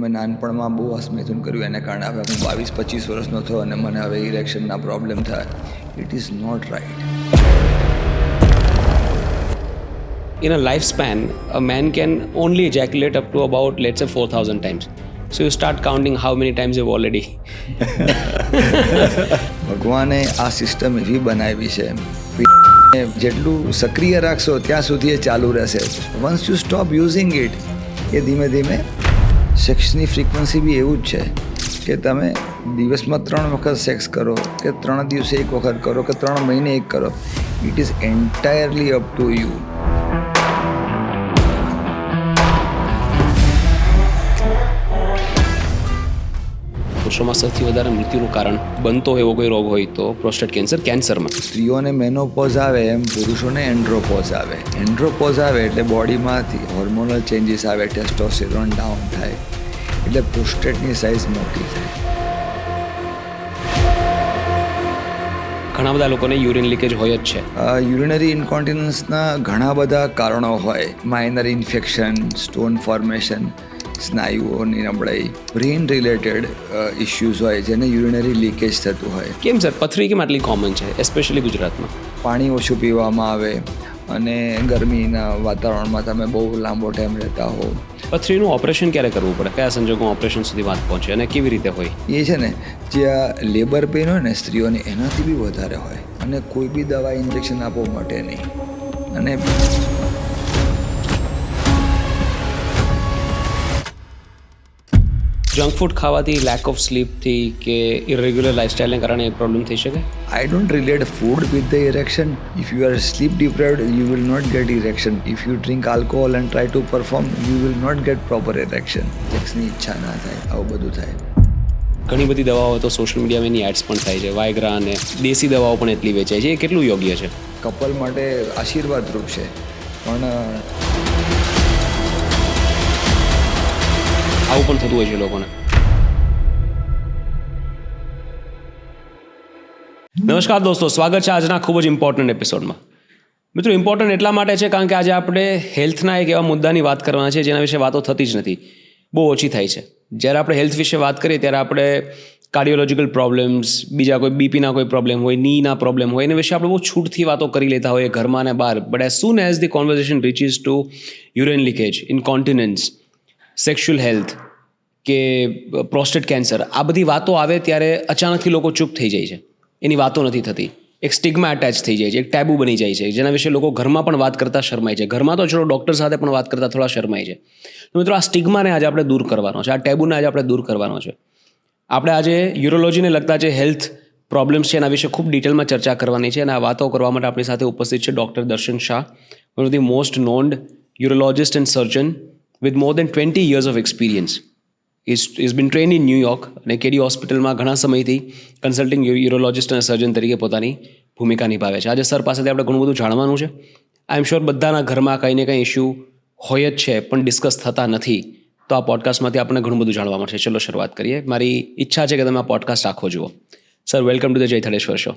મેં નાનપણમાં બહુ અસ્મિથુન કર્યું, એને કારણે હવે હું 22-25 વર્ષનો થયો અને મને હવે ઇરેક્શનના પ્રોબ્લેમ થાય. It is not right. In a lifespan, a man can only ejaculate up to about, let's say, 4,000 times. So you start counting how many times you've already. ભગવાને આ સિસ્ટમ એવી બનાવી છે, જેટલું સક્રિય રાખશો ત્યાં સુધી એ ચાલુ રહેશે. Once you stop using it, એ ધીમે ધીમે સેક્સની ફ્રીક્વન્સી બી એવું જ છે કે તમે દિવસમાં 3 વખત સેક્સ કરો કે 3 દિવસે 1 વખત કરો કે 3 મહિને 1 કરો. It is entirely up to you. પુરુષોમાં સૌથી વધારે મૃત્યુનું કારણ બનતો એવો કોઈ રોગ હોય તો પ્રોસ્ટેટ કેન્સર. કેન્સરમાં સ્ત્રીઓને મેનોપોઝ આવે એમ પુરુષોને એન્ડ્રોપોઝ આવે. એન્ડ્રોપોઝ આવે એટલે બોડીમાંથી હોર્મોનલ ચેન્જીસ આવે, ટેસ્ટોસ્ટેરોન ડાઉન થાય, એટલે પ્રોસ્ટેટની સાઇઝ મોટી થાય. ઘણા બધા લોકોને યુરિન લીકેજ હોય જ છે. યુરિનરી ઇન્કોન્ટિનન્સના ઘણા બધા કારણો હોય. માઇનર ઇન્ફેક્શન, સ્ટોન ફોર્મેશન, સ્નાયુઓની નબળાઈ, બ્રેઇન રિલેટેડ ઇશ્યુઝ હોય જેને યુરિનરી લીકેજ થતું હોય. કેમ સર પથરી કેમ આટલી કોમન છે, એસ્પેશિયલી ગુજરાતમાં? પાણી ઓછું પીવામાં આવે અને ગરમીના વાતાવરણમાં તમે બહુ લાંબો ટાઈમ રહેતા હો. પથરીનું ઓપરેશન ક્યારે કરવું પડે, કયા સંજોગોમાં ઓપરેશન સુધી વાત પહોંચે અને કેવી રીતે હોય? એ છે ને, જે આ લેબર પેઇન હોય ને સ્ત્રીઓને, એનાથી બી વધારે હોય અને કોઈ બી દવા ઇન્જેક્શન આપવા માટે નહીં. અને જંક ફૂડ ખાવાથી, લેક ઓફ સ્લીપથી કે ઇરેગ્યુલર લાઇફસ્ટાઇલને કારણે પ્રોબ્લેમ થઈ શકે? I don't relate food with the erection. If you are sleep deprived, you will not get erection. If you drink alcohol and try to perform, you will not get proper erection. સેક્સની ઈચ્છા ના થાય, આવું બધું થાય. ઘણી બધી દવાઓ તો સોશિયલ મીડિયામાં એની એડ્સ પણ થાય છે. વાયગ્રા અને દેશી દવાઓ પણ એટલી વેચાય છે. એ કેટલું યોગ્ય છે? કપલ માટે આશીર્વાદરૂપ છે, પણ આવું પણ થતું હોય છે લોકોને. નમસ્કાર દોસ્તો, સ્વાગત છે આજના ખૂબ જ ઇમ્પોર્ટન્ટ એપિસોડમાં. મિત્રો, ઇમ્પોર્ટન્ટ એટલા માટે છે કારણ કે આજે આપણે હેલ્થના એક એવા મુદ્દાની વાત કરવાના છે જેના વિશે વાતો થતી જ નથી, બહુ ઓછી થાય છે. જ્યારે આપણે હેલ્થ વિશે વાત કરીએ ત્યારે આપણે કાર્ડિયોલોજિકલ પ્રોબ્લેમ્સ, બીજા કોઈ બીપીના કોઈ પ્રોબ્લેમ હોય, નીના પ્રોબ્લેમ હોય, એના વિશે આપણે બહુ છૂટથી વાતો કરી લેતા હોઈએ ઘરમાં અને બહાર. But as soon as the conversation reaches to urine leakage, incontinence, sexual health કે પ્રોસ્ટેટ કેન્સર, આ બધી વાતો આવે ત્યારે અચાનકથી લોકો ચૂપ થઈ જાય છે. એની વાતો નથી થતી. એક સ્ટિગ્મા અટેચ થઈ જાય છે, એક ટેબુ બની જાય છે, જેના વિશે લોકો ઘરમાં પણ વાત કરતા શરમાય છે. ઘરમાં તો ચલો ડૉક્ટર સાથે પણ વાત કરતા થોડા શરમાય છે. તો મિત્રો, આ સ્ટિગ્માને આજે આપણે દૂર કરવાનો છે, આ ટેબુને આજે આપણે દૂર કરવાનો છે. આપણે આજે યુરોલોજીને લગતા જે હેલ્થ પ્રોબ્લેમ્સ છે એના વિશે ખૂબ ડિટેલમાં ચર્ચા કરવાની છે અને આ વાતો કરવા માટે આપણી સાથે ઉપસ્થિત છે doctor Darshan Shah, one of the most known urologist and surgeon with more than 20 years of experience. He's been trained in New York અને કેડી હોસ્પિટલમાં ઘણા સમયથી કન્સલ્ટિંગ યુરોલોજિસ્ટ અને સર્જન તરીકે પોતાની ભૂમિકા નિભાવે છે. આજે સર પાસેથી આપણે ઘણું બધું જાણવાનું છે. આઈ એમ શ્યોર બધાના ઘરમાં કંઈ ને કંઈ ઇસ્યુ હોય જ છે પણ ડિસ્કસ થતા નથી. તો આ પોડકાસ્ટમાંથી આપણને ઘણું બધું જાણવા મળશે. ચલો શરૂઆત કરીએ. મારી ઈચ્છા છે કે તમે આ પોડકાસ્ટ આખો જુઓ. Sir, welcome to the Jay Thaleshwar show.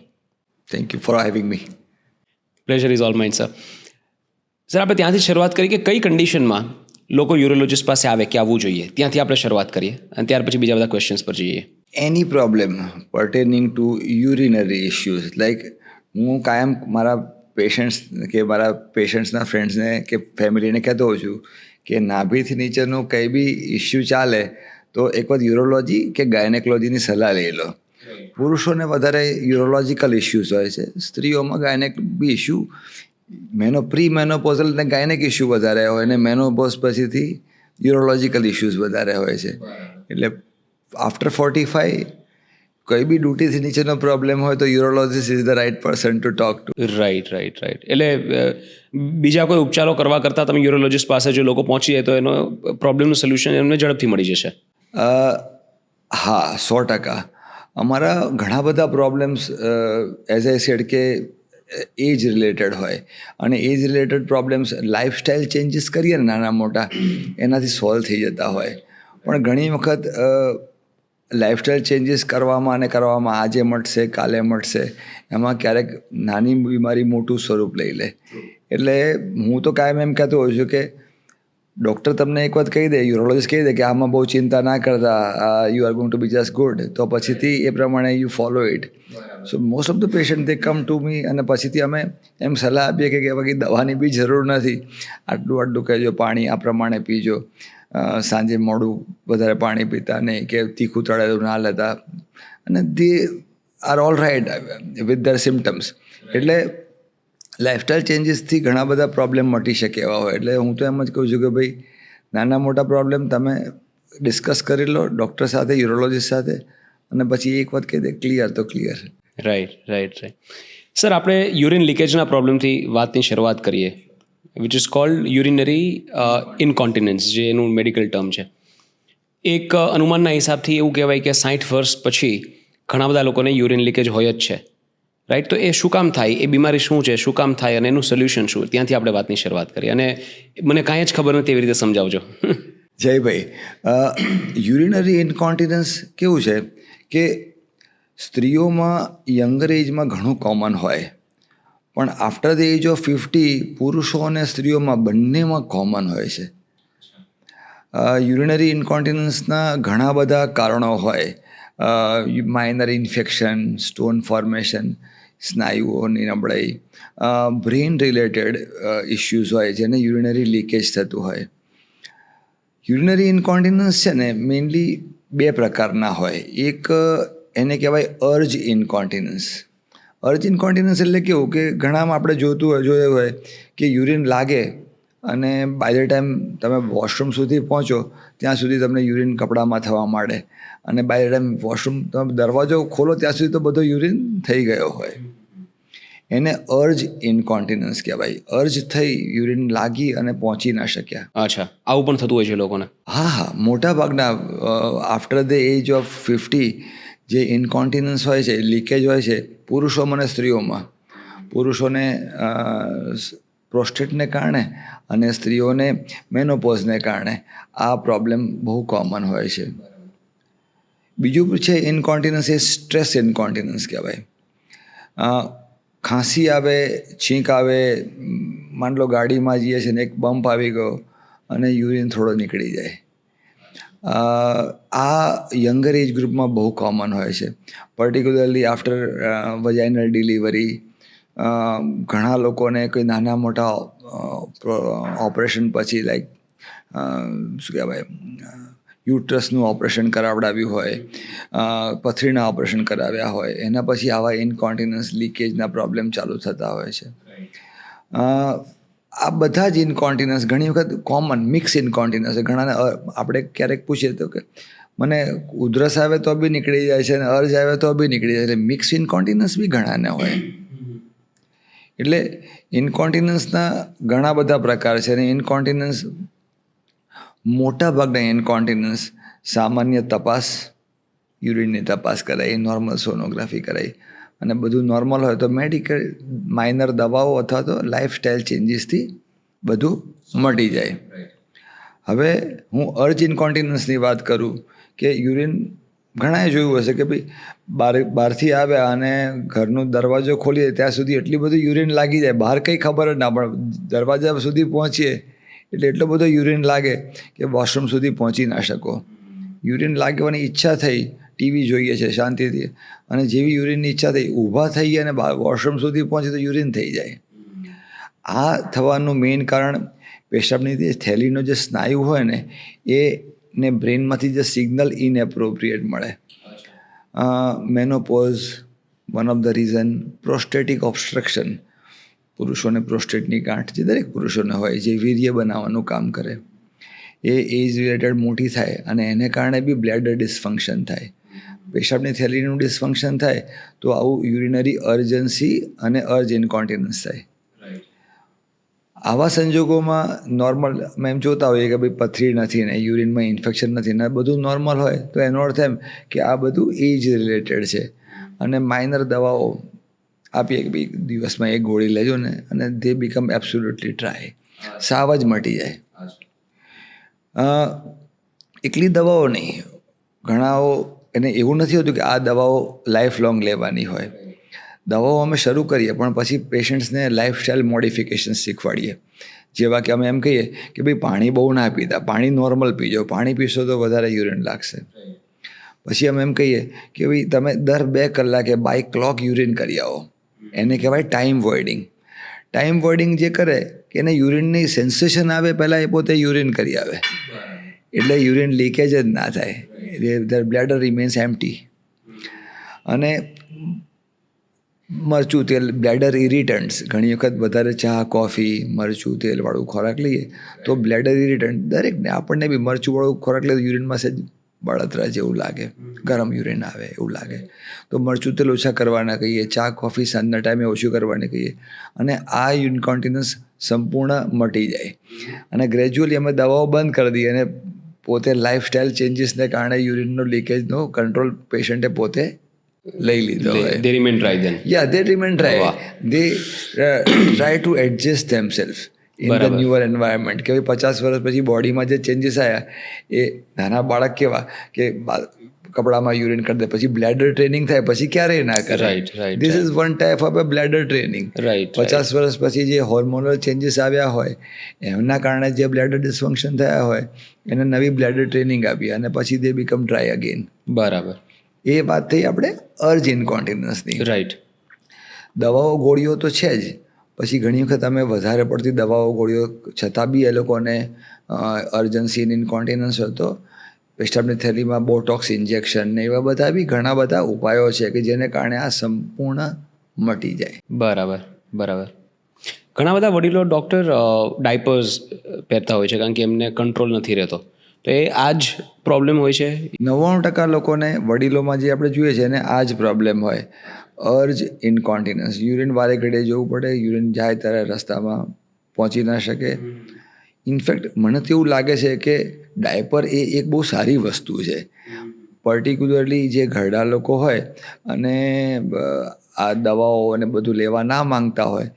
Thank you for having me. Pleasure is all mine sir. Sir, આપણે ત્યાંથી શરૂઆત કરીએ કે કઈ કન્ડિશનમાં લોકો યુરોલોજિસ્ટ પાસે આવે કે આવવું જોઈએ, ત્યાંથી આપણે શરૂઆત કરીએ અને ત્યાર પછી બીજા બધા ક્વેશ્ચન્સ પર જઈએ. Any problem pertaining to urinary issues, like હું કાયમ મારા પેશન્ટ્સના ફ્રેન્ડ્સને કે ફેમિલીને કહેતો હોઉં છું કે નાભીથી નીચેનું કંઈ બી ઇશ્યુ ચાલે તો એક વખત યુરોલોજી કે ગાયનેકોલોજીની સલાહ લઈ લો. પુરુષોને વધારે યુરોલોજિકલ ઇશ્યુઝ હોય છે, સ્ત્રીઓમાં ગાયનેક બી ઇશ્યુ, પ્રી મેનોપોઝલ ને ગાયનેક ઇશ્યુ વધારે હોય અને મેનોપોઝ પછીથી યુરોલોજિકલ ઇશ્યુઝ વધારે હોય છે. એટલે આફ્ટર 45 કોઈ બી ડ્યુટીથી નીચેનો પ્રોબ્લેમ હોય તો urologist is the right person to talk to. Right. એટલે બીજા કોઈ ઉપચારો કરવા કરતાં તમે યુરોલોજિસ્ટ પાસે જો લોકો પહોંચી જાય તો એનો પ્રોબ્લેમનું સોલ્યુશન એમને ઝડપથી મળી જશે. હા, 100%. અમારા ઘણા બધા પ્રોબ્લેમ્સ એઝ આઈ સેડ કે એજ રિલેટેડ હોય અને એજ રિલેટેડ પ્રોબ્લેમ્સ લાઈફસ્ટાઈલ ચેન્જીસ કરીએ ને નાના મોટા, એનાથી સોલ્વ થઈ જતા હોય. પણ ઘણી વખત લાઈફસ્ટાઈલ ચેન્જીસ કરવામાં આજે મટશે કાલે મટશે, એમાં ક્યારેક નાની બીમારી મોટું સ્વરૂપ લઈ લે. એટલે હું તો કાયમ એમ કહેતો હોઉં છું કે ડૉક્ટર તમને એક વાત કહી દે, યુરોલોજીસ્ટ કહી દે કે આમાં બહુ ચિંતા ના કરતા, you are going to be just good, તો પછીથી એ પ્રમાણે you follow it. So most of the patient they come to me, અને પછીથી અમે એમ સલાહ આપીએ કે બાકી દવાની બી જરૂર નથી, આટલું કહેજો, પાણી આ પ્રમાણે પીજો, સાંજે મોડું વધારે પાણી પીતા નહીં, કે તીખું તળેલું ના લેતા, અને they are all write with their symptoms. એટલે લાઇફસ્ટાઇલ ચેન્જીસથી ઘણા બધા પ્રોબ્લેમ મટી શકે એવા હોય. એટલે હું તો એમ જ કહું છું કે ભાઈ, નાના મોટા પ્રોબ્લેમ તમે ડિસ્કસ કરી લો ડૉક્ટર સાથે, યુરોલોજીસ્ટ સાથે, અને પછી એક વાત કહી દે ક્લિયર તો ક્લિયર. રાઈટ. સર, આપણે યુરિન લીકેજના પ્રોબ્લેમથી વાતની શરૂઆત કરીએ, વિચ ઇઝ કોલ્ડ યુરિનરી ઇન્કોન્ટિનન્સ, જે એનું મેડિકલ ટર્મ છે. એક અનુમાનના હિસાબથી એવું કહેવાય કે 60 વર્ષ પછી ઘણા બધા લોકોને યુરિન લીકેજ હોય જ છે, રાઈટ? તો એ શું કામ થાય, એ બીમારી શું છે, શું કામ થાય, અને એનું સોલ્યુશન શું? ત્યાંથી આપણે વાતની શરૂઆત કરીએ. અને મને કાંઈ જ ખબર નથી, એવી રીતે સમજાવજો. જયભાઈ, યુરિનરી ઇન્કોન્ટિનન્સ કેવું છે કે સ્ત્રીઓમાં યંગર એજમાં ઘણું કોમન હોય, પણ આફ્ટર ધ એજ ઓફ 50 પુરુષો અને સ્ત્રીઓમાં બંનેમાં કોમન હોય છે. યુરિનરી ઇન્કોન્ટિનન્સના ઘણા બધા કારણો હોય. માઇનર ઇન્ફેક્શન, સ્ટોન ફોર્મેશન, સ્નાયુઓની નબળાઈ, બ્રેઇન રિલેટેડ ઇશ્યુઝ હોય જેને યુરિનરી લીકેજ થતું હોય. યુરિનરી ઇન્કોન્ટિનન્સ છે ને મેઇનલી બે પ્રકારના હોય. એક એને કહેવાય અર્જ ઇન્કોન્ટિનન્સ. અર્જ ઇન્કોન્ટિનન્સ એટલે કેવું કે ઘણામાં આપણે જોયું હોય કે યુરિન લાગે અને બાય ધ ટાઈમ તમે વોશરૂમ સુધી પહોંચો ત્યાં સુધી તમને યુરિન કપડામાં થવા માંડે, અને બાય ધ ટાઈમ વોશરૂમ તમે દરવાજો ખોલો ત્યાં સુધી તો બધો યુરિન થઈ ગયો હોય. એને અર્જ ઇન્કોન્ટિનન્સ કહેવાય. અર્જ થઈ, યુરિન લાગી અને પહોંચી ના શક્યા. અચ્છા, આવું પણ થતું હોય છે લોકોને? હા, મોટા ભાગના આફ્ટર ધ એજ ઓફ 50 જે ઇન્કોન્ટિનન્સ હોય છે, લીકેજ હોય છે, પુરુષોમાં અને સ્ત્રીઓમાં. પુરુષોને પ્રોસ્ટેટને કારણે અને સ્ત્રીઓને મેનોપોઝને કારણે આ પ્રોબ્લેમ બહુ કોમન હોય છે. બીજું છે ઇન્કોન્ટિનન્સ, એ સ્ટ્રેસ ઇન્કોન્ટિનન્સ કહેવાય. ખાંસી આવે, છીંક આવે, માન લો ગાડીમાં જઈએ છીએ ને એક બમ્પ આવી ગયો અને યુરિન થોડો નીકળી જાય. આ યંગર એજ ગ્રુપમાં બહુ કોમન હોય છે, પર્ટિક્યુલરલી આફ્ટર વજાઇનલ ડિલિવરી. ઘણા લોકોને કોઈ નાના મોટા ઓપરેશન પછી, લાઈક શું કહેવાય, યુટ્રસનું ઓપરેશન કરાવડાવ્યું હોય, પથરીના ઓપરેશન કરાવ્યા હોય, એના પછી આવા ઇન્કોન્ટિનન્સ લીકેજના પ્રોબ્લેમ ચાલુ થતા હોય છે. આ બધા જ ઇન્કોન્ટિનન્સ ઘણી વખત કોમન મિક્સ ઇન્કોન્ટિનન્સ. ઘણાને આપણે ક્યારેક પૂછીએ તો કે મને ઉધરસ આવે તો બી નીકળી જાય છે, અને અર્જ આવે તો બી નીકળી જાય છે. એટલે મિક્સ ઇન્કોન્ટિનન્સ બી ઘણાને હોય. એટલે ઇન્કોન્ટિનન્સના ઘણા બધા પ્રકાર છે, અને ઇન્કોન્ટિનન્સ મોટા ભાગના ઇન્કોન્ટિનન્સ સામાન્ય તપાસ, યુરિનની તપાસ કરાવી, નોર્મલ સોનોગ્રાફી કરાવી, અને બધું નોર્મલ હોય તો મેડિકલ માઇનર દવાઓ અથવા તો લાઇફસ્ટાઇલ ચેન્જીસથી બધું મટી જાય. હવે હું અર્જ ઇન્કોન્ટિનન્સની વાત કરું કે યુરિન ઘણાએ જોયું હશે કે ભાઈ બહારથી આવ્યા અને ઘરનો દરવાજો ખોલીએ ત્યાં સુધી એટલી બધું યુરિન લાગી જાય, બહાર કંઈ ખબર જ ના પડે, દરવાજા સુધી પહોંચીએ એટલે એટલો બધો યુરિન લાગે કે વોશરૂમ સુધી પહોંચી ના શકો. યુરિન લાગવાની ઈચ્છા થઈ, ટીવી જોઈએ છે શાંતિથી, અને જેવી યુરિનની ઈચ્છા થઈ, ઊભા થઈ અને વોશરૂમ સુધી પહોંચે તો યુરિન થઈ જાય. આ થવાનું મેઇન કારણ પેશાબની જે થેલીનો જે સ્નાયુ હોય ને એને બ્રેઇનમાંથી જે સિગ્નલ ઇનએપ્રોપ્રિએટ મળે. Menopause one of the reason. Prostatic obstruction, પુરુષોને પ્રોસ્ટેટની ગાંઠ જે દરેક પુરુષોને હોય, જે વીર્ય બનાવવાનું કામ કરે, એ એજ રિલેટેડ મોટી થાય અને એને કારણે બી બ્લેડર ડિસફંક્શન થાય. પેશાબની થેલીનું ડિસફંક્શન થાય તો આવું યુરિનરી અર્જન્સી અને અર્જ ઇન્કોન્ટિનન્સ થાય. આવા સંજોગોમાં નોર્મલ એમ જોતા હોઈએ કે ભાઈ પથરી નથી ને યુરિનમાં ઇન્ફેક્શન નથી ને બધું નોર્મલ હોય, તો એનો અર્થ એમ કે આ બધું એજ રિલેટેડ છે, અને માઇનર દવાઓ આપીએ કે ભાઈ દિવસમાં એક ગોળી લેજો ને, અને દે બીકમ એબ્સોલ્યુટલી ડ્રાય, સાવ જ મટી જાય. એકલી દવાઓ નહીં, ઘણાઓ એને એવું નથી હોતું કે આ દવાઓ લાઈફ લોંગ લેવાની હોય. દવાઓ અમે શરૂ કરીએ પણ પછી પેશન્ટ્સને લાઈફસ્ટાઈલ મોડિફિકેશન શીખવાડીએ, જેવા કે અમે એમ કહીએ કે ભાઈ પાણી બહુ ના પીતા, પાણી નોર્મલ પીજો, પાણી પીશો તો વધારે યુરિન લાગશે. પછી અમે એમ કહીએ કે ભાઈ તમે દર 2 કલાકે બાય ક્લોક યુરિન કરી આવો, એને કહેવાય ટાઈમ વોઇડિંગ. ટાઈમ વોઇડિંગ જે કરે કે એને યુરિનની સેન્સેશન આવે પહેલાં એ પોતે યુરિન કરી આવે, એટલે યુરિન લીકેજ જ ના થાય, ધ બ્લેડર રિમેન્સ એમ્પ્ટી. અને મરચું તેલ, બ્લેડર ઇરિટન્ટ્સ, ઘણી વખત વધારે ચા, કોફી, મરચું તેલવાળું ખોરાક લઈએ તો બ્લેડર ઇરિટન્ટ દરેકને, આપણને બી મરચુંવાળું ખોરાક લઈએ તો યુરિનમાં સહેજ બળતરા જેવું લાગે, ગરમ યુરિન આવે એવું લાગે. તો મરચું તેલ ઓછા કરવાના કહીએ, ચા કોફી સાંજના ટાઈમે ઓછું કરવાની કહીએ, અને આ ઇન્કોન્ટિનન્સ સંપૂર્ણ મટી જાય. અને ગ્રેજ્યુઅલી અમે દવાઓ બંધ કરી દઈએ અને પોતે લાઈફસ્ટાઈલ ચેન્જીસને કારણે યુરિનનો લીકેજનો કંટ્રોલ પેશન્ટે પોતે લઈ લીધો હોય. They remain dry then. Yeah, they remain dry. They try to adjust themselves in the newer environment. કે ભાઈ 50 વર્ષ પછી બોડીમાં જે ચેન્જીસ આવ્યા એ નાના બાળક કેવા કે કપડામાં યુરિન કરી દે, પછી બ્લેડર ટ્રેનિંગ થાય, પછી ક્યારેય ના કરે. Right. This is one type of a bladder training. Right. 50 વર્ષ પછી જે હોર્મોનલ ચેન્જીસ આવ્યા હોય એમના કારણે જે બ્લેડર ડિસફંક્શન થયા હોય એને નવી બ્લેડર ટ્રેનિંગ આપી અને પછી દે બીકમ ડ્રાય અગેન. બરાબર. એ વાત થઈ આપણે અર્જ ઇન્કોન્ટિનન્સની. રાઈટ. દવાઓ ગોળીઓ તો છે જ, પછી ઘણી વખત અમે વધારે પડતી દવાઓ ગોળીઓ છતાં બી એ લોકોને અર્જન્સી ઇન ઇન્કોન્ટિનન્સ હોય તો પેશાબની થેલીમાં બોટોક્સ ઇન્જેક્શન ને એવા બધા બી ઘણા બધા ઉપાયો છે કે જેને કારણે આ સંપૂર્ણ મટી જાય. બરાબર. ઘણા બધા વડીલો ડૉક્ટર ડાયપર્સ પહેરતા હોય છે કારણ કે એમને કંટ્રોલ નથી રહેતો, તો એ આ જ પ્રોબ્લેમ હોય છે. 99% લોકોને વડીલોમાં જે આપણે જોઈએ છે એને આ જ પ્રોબ્લેમ હોય, અર્જ ઇન્કોન્ટિનન્સ. યુરિન વારે ઘડીએ જવું પડે, યુરિન જાય ત્યારે રસ્તામાં પહોંચી ના શકે. ઇનફેક્ટ મને તો એવું લાગે છે કે ડાયપર એ એક બહુ સારી વસ્તુ છે, પર્ટિક્યુલરલી જે ઘરડા લોકો હોય અને આ દવાઓ અને બધું લેવા ના માંગતા હોય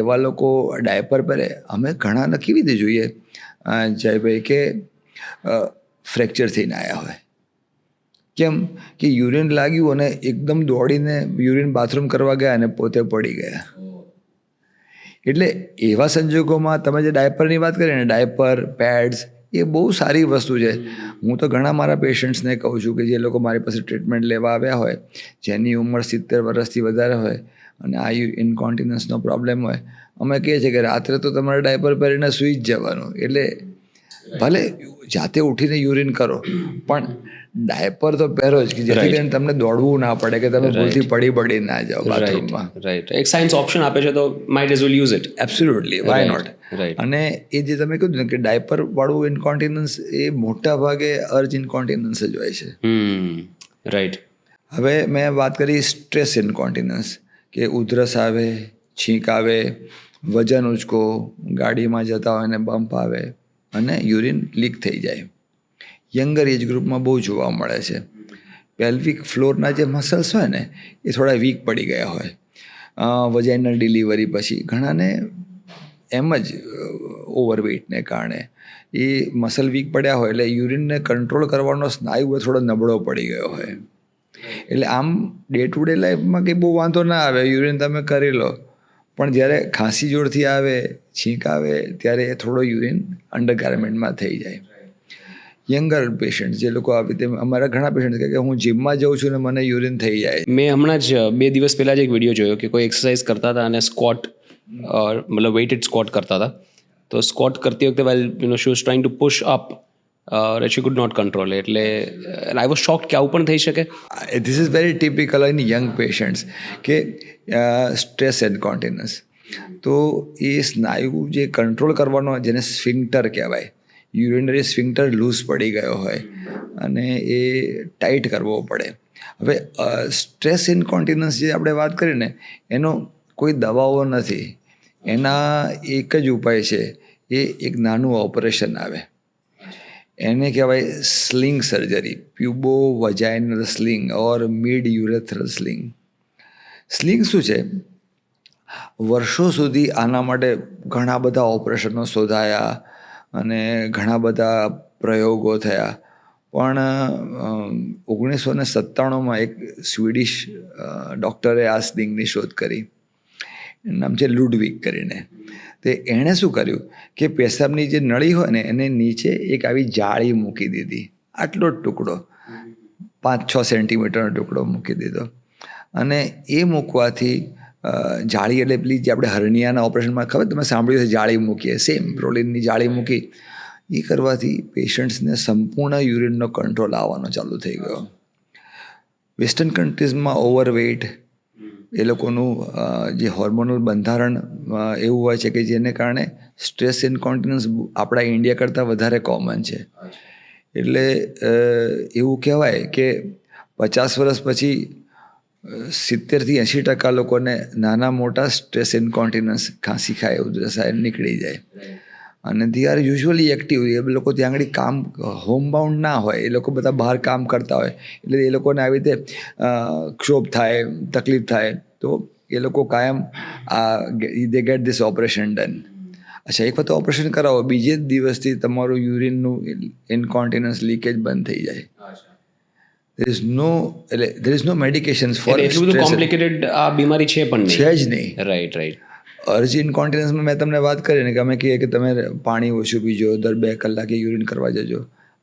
એવા લોકો ડાયપર પહેરે. અમે ઘણાને કેવી રીતે જોઈએ જયભાઈ કે ફ્રેક્ચર થઈને આવ્યા હોય, કેમ કે યુરિન લાગ્યું અને એકદમ દોડીને યુરિન બાથરૂમ કરવા ગયા અને પોતે પડી ગયા. એટલે એવા સંજોગોમાં તમે જે ડાયપરની વાત કરી ને, ડાયપર, પેડ્સ એ બહુ સારી વસ્તુ છે. હું તો ઘણા મારા પેશન્ટ્સને કહું છું કે જે લોકો મારી પાસે ટ્રીટમેન્ટ લેવા આવ્યા હોય, જેની ઉંમર 70 વર્ષથી વધારે હોય અને આ ઇન્કોન્ટિનન્સનો પ્રોબ્લેમ હોય, અમે કહીએ છીએ કે રાત્રે તો તમારે ડાયપર પહેરીને સૂઈ જ જવાનું. એટલે ભલે જાતે ઉઠીને યુરિન કરો પણ ડાયપર તો પહેરો જ, કે જેથી કરીને તમને દોડવું ના પડે કે તમે ભૂલથી પડી ના જાઓ બાથરૂમમાં. રાઈટ. એક સાયન્સ ઓપ્શન આપે છે તો might as well use it. Absolutely, why not. Right. અને એ જે તમે કીધું ને કે ડાયપર વાળું ઇન્કોન્ટિનન્સ એ મોટા ભાગે અર્જ ઇન્કોન્ટિનન્સ જ હોય છે. રાઈટ. હવે મેં વાત કરી સ્ટ્રેસ ઇન્કોન્ટિનન્સ, કે ઉધરસ આવે, છીંક આવે, વજન ઉચકો, ગાડીમાં જતા હોય ને બમ્પ આવે અને યુરિન લીક થઈ જાય. યંગર એજ ગ્રુપમાં બહુ જોવા મળે છે. પેલ્વિક ફ્લોરના જે મસલ્સ હોય ને એ થોડા વીક પડી ગયા હોય. વજાઇનલ ડિલિવરી પછી ઘણાને એમ જ ઓવરવેઇટને કારણે એ મસલ વીક પડ્યા હોય એટલે યુરિનને કંટ્રોલ કરવાનો સ્નાયુ થોડો નબળો પડી ગયો હોય. એટલે આમ ડે ટુ ડે લાઈફમાં કંઈ બહુ વાંધો ના આવે, યુરિન તમે કરી લો, પણ જ્યારે ખાંસી જોરથી આવે, છીંક આવે ત્યારે થોડો યુરિન અંડરગાર્મેન્ટમાં થઈ જાય. યંગર પેશન્ટ જે લોકો આવી તે અમારા ઘણા પેશન્ટ કહે કે હું જીમમાં જાઉં છું ને મને યુરિન થઈ જાય. મેં હમણાં જ 2 દિવસ પહેલાં જ એક વિડીયો જોયો કે કોઈ એક્સરસાઇઝ કરતા હતા અને સ્કોટ મતલબ વેઇટેડ સ્કોટ કરતા હતા, તો સ્કોટ કરતી વખતે well she was trying to push up she could not control. એટલે આઈ વોઝ શોક્ડ કે આવું પણ થઈ શકે. This is very typical in young patients કે સ્ટ્રેસ ઇન્કોન્ટિનન્સ. તો એ સ્નાયુ જે કંટ્રોલ કરવાનો જેને સ્ફિંક્ટર કહેવાય, યુરિનરી સ્ફિંક્ટર લૂઝ પડી ગયો હોય અને એ ટાઈટ કરવો પડે. હવે સ્ટ્રેસ ઇન્કોન્ટિનન્સ જે આપણે વાત કરીને એનો કોઈ દવાઓ નથી, એના એક જ ઉપાય છે, એ એક નાનું ઓપરેશન આવે, એને કહેવાય સ્લિંગ સર્જરી, પ્યુબો વજાઇનલ સ્લિંગ ઓર મિડ યુરેથ્રલ સ્લિંગ. સ્લિંગ શું છે? વર્ષો સુધી આના માટે ઘણા બધા ઓપરેશનો શોધાયા અને ઘણા બધા પ્રયોગો થયા, પણ 1997માં એક સ્વીડિશ ડૉક્ટરે આ સ્લિંગની શોધ કરી. એનું નામ છે લુડવિક કરીને. તો એણે શું કર્યું કે પેશાબની જે નળી હોય ને એને નીચે એક આવી જાળી મૂકી દીધી, આટલો જ ટુકડો, 5-6 સેન્ટીમીટરનો ટુકડો મૂકી દીધો. અને એ મૂકવાથી જાળી એટલે પેલી જે આપણે હર્નિયાના ઓપરેશનમાં ખબર તમે સાંભળ્યું છે જાળી મૂકીએ, સેમ પ્રોલિનની જાળી મૂકી. એ કરવાથી પેશન્ટ્સને સંપૂર્ણ યુરિનનો કંટ્રોલ આવવાનો ચાલુ થઈ ગયો. વેસ્ટર્ન કન્ટ્રીઝમાં ઓવરવેઇટ, એ લોકોનું જે હોર્મોનલ બંધારણ એવું હોય છે કે જેને કારણે સ્ટ્રેસ ઇન્કોન્ટિનન્સ આપણા ઇન્ડિયા કરતાં વધારે કોમન છે. એટલે એવું કહેવાય કે 50 વર્ષ પછી 70-80% લોકોને નાના મોટા સ્ટ્રેસ ઇન્કોન્ટિનન્સ, ખાંસી ખાય, ઉધરસ થાય નીકળી જાય. અને દે આર યુઝ્યુઅલી એક્ટિવ. એ લોકો ત્યાં આગળ કામ હોમબાઉન્ડ ના હોય, એ લોકો બધા બહાર કામ કરતા હોય, એટલે એ લોકોને આવી રીતે ક્ષોભ થાય, તકલીફ થાય, તો એ લોકો કાયમ દે ગેટ ધીસ ઓપરેશન ડન. અચ્છા, એક વખત ઓપરેશન કરાવો, બીજે જ દિવસથી તમારું યુરિનનું ઇન્કોન્ટિનન્સ લીકેજ બંધ થઈ જાય. there is no medications for એટલું બધું કોમ્પ્લિકેટેડ આ બીમારી છે પણ છે જ નહીં. રાઈટ. અર્જી ઇન્કોન્ટિનન્સમાં મેં તમને વાત કરી ને કે અમે કહીએ કે તમે પાણી ઓછું પીજો, દર 2 કલાકે યુરિન કરવા જજો.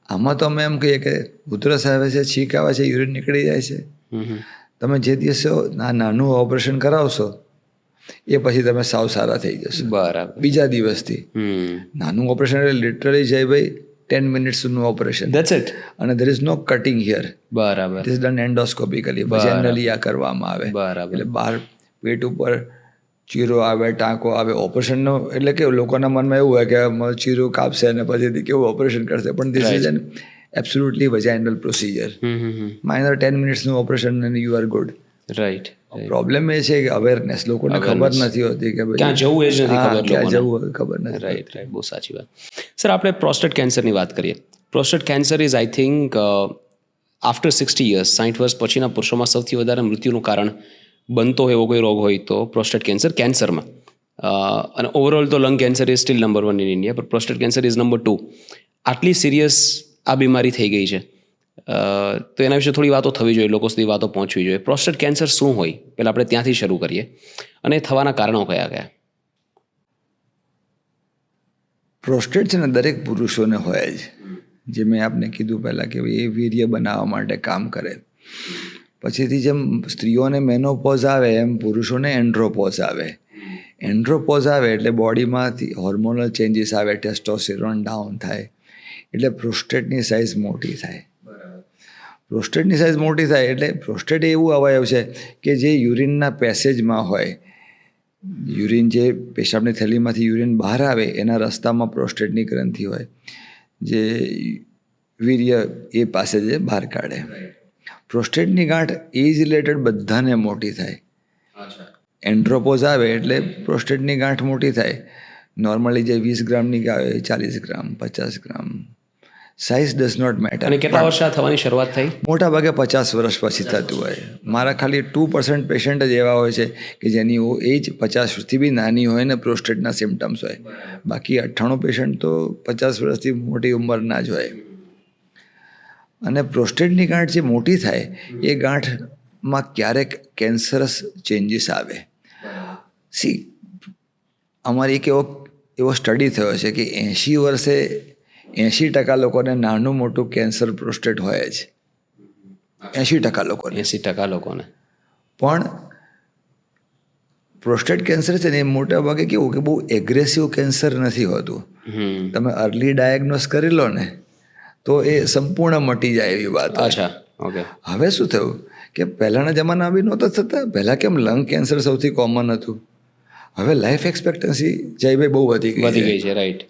આમાં તો અમે એમ કહીએ કે ઉધરસ આવે છે, છીંક આવે છે, યુરિન નીકળી જાય છે. તમે જે દિવસે નાનું ઓપરેશન કરાવશો એ પછી તમે સાવ સારા થઈ જશો. બરાબર. બીજા દિવસથી નાનું ઓપરેશન એટલે લિટરલી જય ભાઈ 10 મિનિટ્સનું ઓપરેશન. That's it. અને there is no cutting here. બરાબર. It is done endoscopically. Generally આ કરવામાં આવે. બરાબર. એટલે બહાર પેટ ઉપર ચીરો આવે, ટાંકો આવે. ઓપરેશનનો એટલે કે લોકોના મનમાં એવું હોય કે ચીરો કાપશે અને પછીથી કેવું ઓપરેશન કરશે, પણ this is an absolutely vaginal procedure. Minor 10 મિનિટ્સનું ઓપરેશન અને you are good. Right. Problem એ છે કે અવેરનેસ, લોકોને ખબર નથી હોતી કે ક્યાં જવું એ જ નથી ખબર. ક્યાં જવું ખબર નથી. રાઈટ. બહુ સાચી વાત. સર, આપણે પ્રોસ્ટેટ કેન્સરની વાત કરીએ. Prostate cancer is I think after 60 years, 60 વર્ષ પછીના પુરુષોમાં સૌથી વધારે મૃત્યુનું કારણ બનતો એવો કોઈ રોગ હોય તો પ્રોસ્ટેટ કેન્સરમાં. અને ઓવરઓલ તો lung cancer is still number 1 in India, પણ પ્રોસ્ટેટ કેન્સર ઇઝ નંબર 2. આટલી સિરિયસ આ બીમારી થઈ ગઈ છે, તો એના વિશે થોડી વાતો થવી જોઈએ, લોકો સુધી વાતો પહોંચવી જોઈએ. પ્રોસ્ટેટ કેન્સર શું હોય, પહેલાં આપણે ત્યાંથી શરૂ કરીએ, અને થવાના કારણો કયા કયા? પ્રોસ્ટેટ છે ને દરેક પુરુષોને હોય જ. જે મેં આપને કીધું પહેલાં કે એ વીર્ય બનાવવા માટે કામ કરે. પછીથી જેમ સ્ત્રીઓને મેનોપોઝ આવે એમ પુરુષોને એન્ડ્રોપોઝ આવે. એન્ડ્રોપોઝ આવે એટલે બોડીમાંથી હોર્મોનલ ચેન્જીસ આવે, ટેસ્ટોસ્ટેરોન ડાઉન થાય, એટલે પ્રોસ્ટેટની સાઇઝ મોટી થાય. પ્રોસ્ટેટની સાઇઝ મોટી થાય એટલે પ્રોસ્ટેટ એવું અવયવ છે કે જે યુરિનના પેસેજમાં હોય. યુરિન જે પેશાબની થેલીમાંથી યુરિન બહાર આવે એના રસ્તામાં પ્રોસ્ટેટની ગ્રંથિ હોય, જે વીર્ય એ પાસે જે બહાર કાઢે. પ્રોસ્ટેટની ગાંઠ એજ રિલેટેડ બધાને મોટી થાય. એન્ડ્રોપોઝ આવે એટલે પ્રોસ્ટેટની ગાંઠ મોટી થાય. નોર્મલી જે 20 ગ્રામની આવે 40 gram, 50 gram. Size does not matter. અને કેટલા વર્ષ થવાની શરૂઆત થઈ? મોટા ભાગે 50 વર્ષ પછી થતું હોય. મારા ખાલી 2% પેશન્ટ જ એવા હોય છે કે જેની એજ 50થી બી નાની હોય ને પ્રોસ્ટેટના સિમ્ટમ્સ હોય. બાકી 98 પેશન્ટ તો 50 વર્ષથી મોટી ઉંમરના જ હોય. અને પ્રોસ્ટેટની ગાંઠ જે મોટી થાય એ ગાંઠમાં ક્યારેક કેન્સરસ ચેન્જીસ આવે. સી, અમારી એક એવો સ્ટડી થયો છે કે 80 વર્ષે 80% લોકોને નાનું મોટું કેન્સર પ્રોસ્ટેટ હોય જ. 80% લોકોને. 80% લોકોને. પણ પ્રોસ્ટેટ કેન્સર છે ને એ મોટા ભાગે કેવું કે બહુ એગ્રેસિવ કેન્સર નથી હોતું. તમે અર્લી ડાયગ્નોસ કરી લો ને તો એ સંપૂર્ણ મટી જાય એવી વાત. અચ્છા, ઓકે. હવે શું થયું કે પહેલાંના જમાના બી નહોતા થતા. પહેલાં કેમ લંગ કેન્સર સૌથી કોમન હતું. હવે લાઈફ એક્સપેક્ટન્સી જયભાઈ બહુ વધી ગઈ છે. રાઈટ.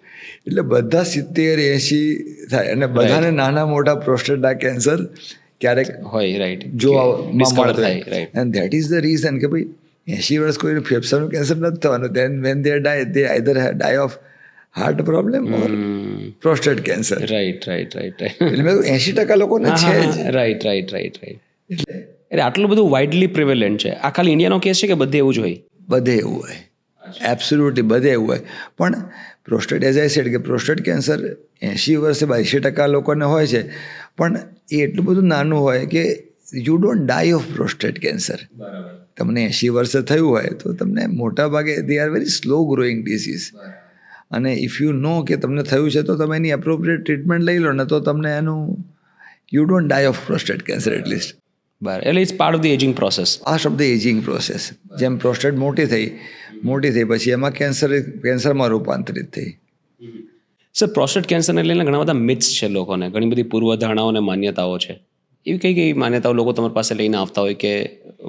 એટલે બધા 70-80 થાય અને બધાને નાના મોટા પ્રોસ્ટેટના કેન્સર ક્યારેક હોય. રાઈટ. જોવા થાય. Right. And that is the reason કે ભાઈ 80 વર્ષ કોઈને ફેફસાનું કેન્સર નથી થવાનું. Then when they die they either die of heart problem or prostate cancer. Right. એટલે મેં 80% લોકોને છે જ. રાઈટ. એટલે આટલું બધું વાઇડલી પ્રિવેલન્ટ છે. આ ખાલી ઇન્ડિયાનો કેસ છે કે બધે એવું જ હોય? બધે એવું હોય. એબ્સોલ્યુટલી બધે એવું હોય. પણ પ્રોસ્ટેટ એઝ આઈ સેડ કે પ્રોસ્ટેટ કેન્સર 80 વર્ષે 80% લોકોને હોય છે, પણ એ એટલું બધું નાનું હોય કે you don't die of prostate cancer. તમને 80 વર્ષે થયું હોય તો તમને મોટા ભાગે they are very slow growing disease. અને ઇફ યુ નો કે તમને થયું છે તો તમે એની એપ્રોપ્રિએટ ટ્રીટમેન્ટ લઈ લો ને તો તમને એનું you don't die of prostate cancer at least. બરાબર, એટલે it's part of the ageing process. આ શબ્દ એજિંગ પ્રોસેસ. જેમ પ્રોસ્ટેટ મોટી થઈ પછી એમાં કેન્સરમાં રૂપાંતરિત થઈ. સર, પ્રોસ્ટેટ કેન્સરને લઈને ઘણા બધા મિથ્સ છે લોકોને, ઘણી બધી પૂર્વધારણાઓ અને માન્યતાઓ છે. એવી કઈ માન્યતાઓ લોકો તમારી પાસે લઈને આવતા હોય કે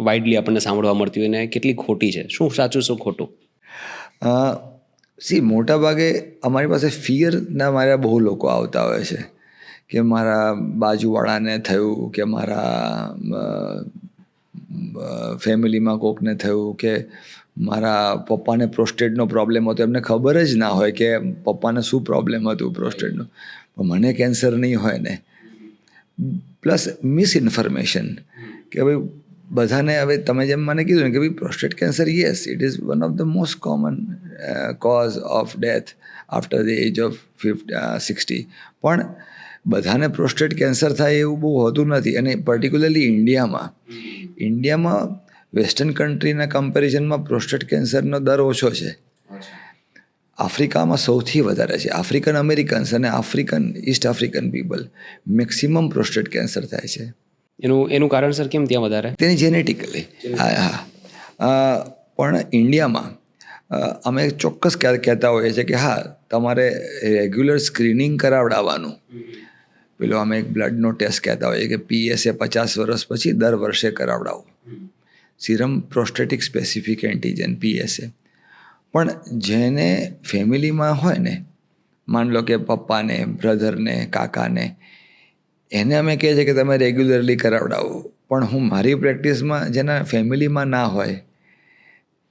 વાઇડલી આપણને સાંભળવા મળતી હોય ને કેટલી ખોટી છે? શું સાચું શું ખોટું? મોટા ભાગે અમારી પાસે ફિયરના મારા બહુ લોકો આવતા હોય છે કે મારા બાજુવાળાને થયું કે મારા ફેમિલીમાં કોકને થયું કે મારા પપ્પાને પ્રોસ્ટેટનો પ્રોબ્લેમ હતો, એમને ખબર જ ના હોય કે પપ્પાને શું પ્રોબ્લેમ હતું પ્રોસ્ટેટનો, પણ મને કેન્સર નહીં હોય ને. પ્લસ મિસઇન્ફોર્મેશન કે ભાઈ બધાને, હવે તમે જેમ મને કીધું ને કે ભાઈ prostate cancer, yes it is one of the most common cause of death after the age of 60, પણ બધાને પ્રોસ્ટેટ કેન્સર થાય એવું બહુ હોતું નથી. અને પર્ટિક્યુલરલી ઇન્ડિયામાં વેસ્ટર્ન કન્ટ્રીના કમ્પેરિઝનમાં પ્રોસ્ટેટ કેન્સરનો દર ઓછો છે. આફ્રિકામાં સૌથી વધારે છે. આફ્રિકન અમેરિકન્સ અને East African people maximum prostate cancer થાય છે. એનું કારણ સર કેમ ત્યાં વધારે? તેની જેનેટિકલી. હા, પણ ઇન્ડિયામાં અમે ચોક્કસ કહેતા હોઈએ છીએ કે હા, તમારે રેગ્યુલર સ્ક્રીનિંગ કરાવડાવવાનું. પેલો અમે એક બ્લડનો ટેસ્ટ કહેતા હોઈએ કે PSA 50 વર્ષ પછી દર વર્ષે કરાવડાવો, serum prostatic specific antigen PSA. પણ જેને ફેમિલીમાં હોય ને, માન લો કે પપ્પાને, બ્રધરને, કાકાને, એને અમે કહીએ છીએ કે તમે રેગ્યુલરલી કરાવડાવો. પણ હું મારી પ્રેક્ટિસમાં જેના ફેમિલીમાં ના હોય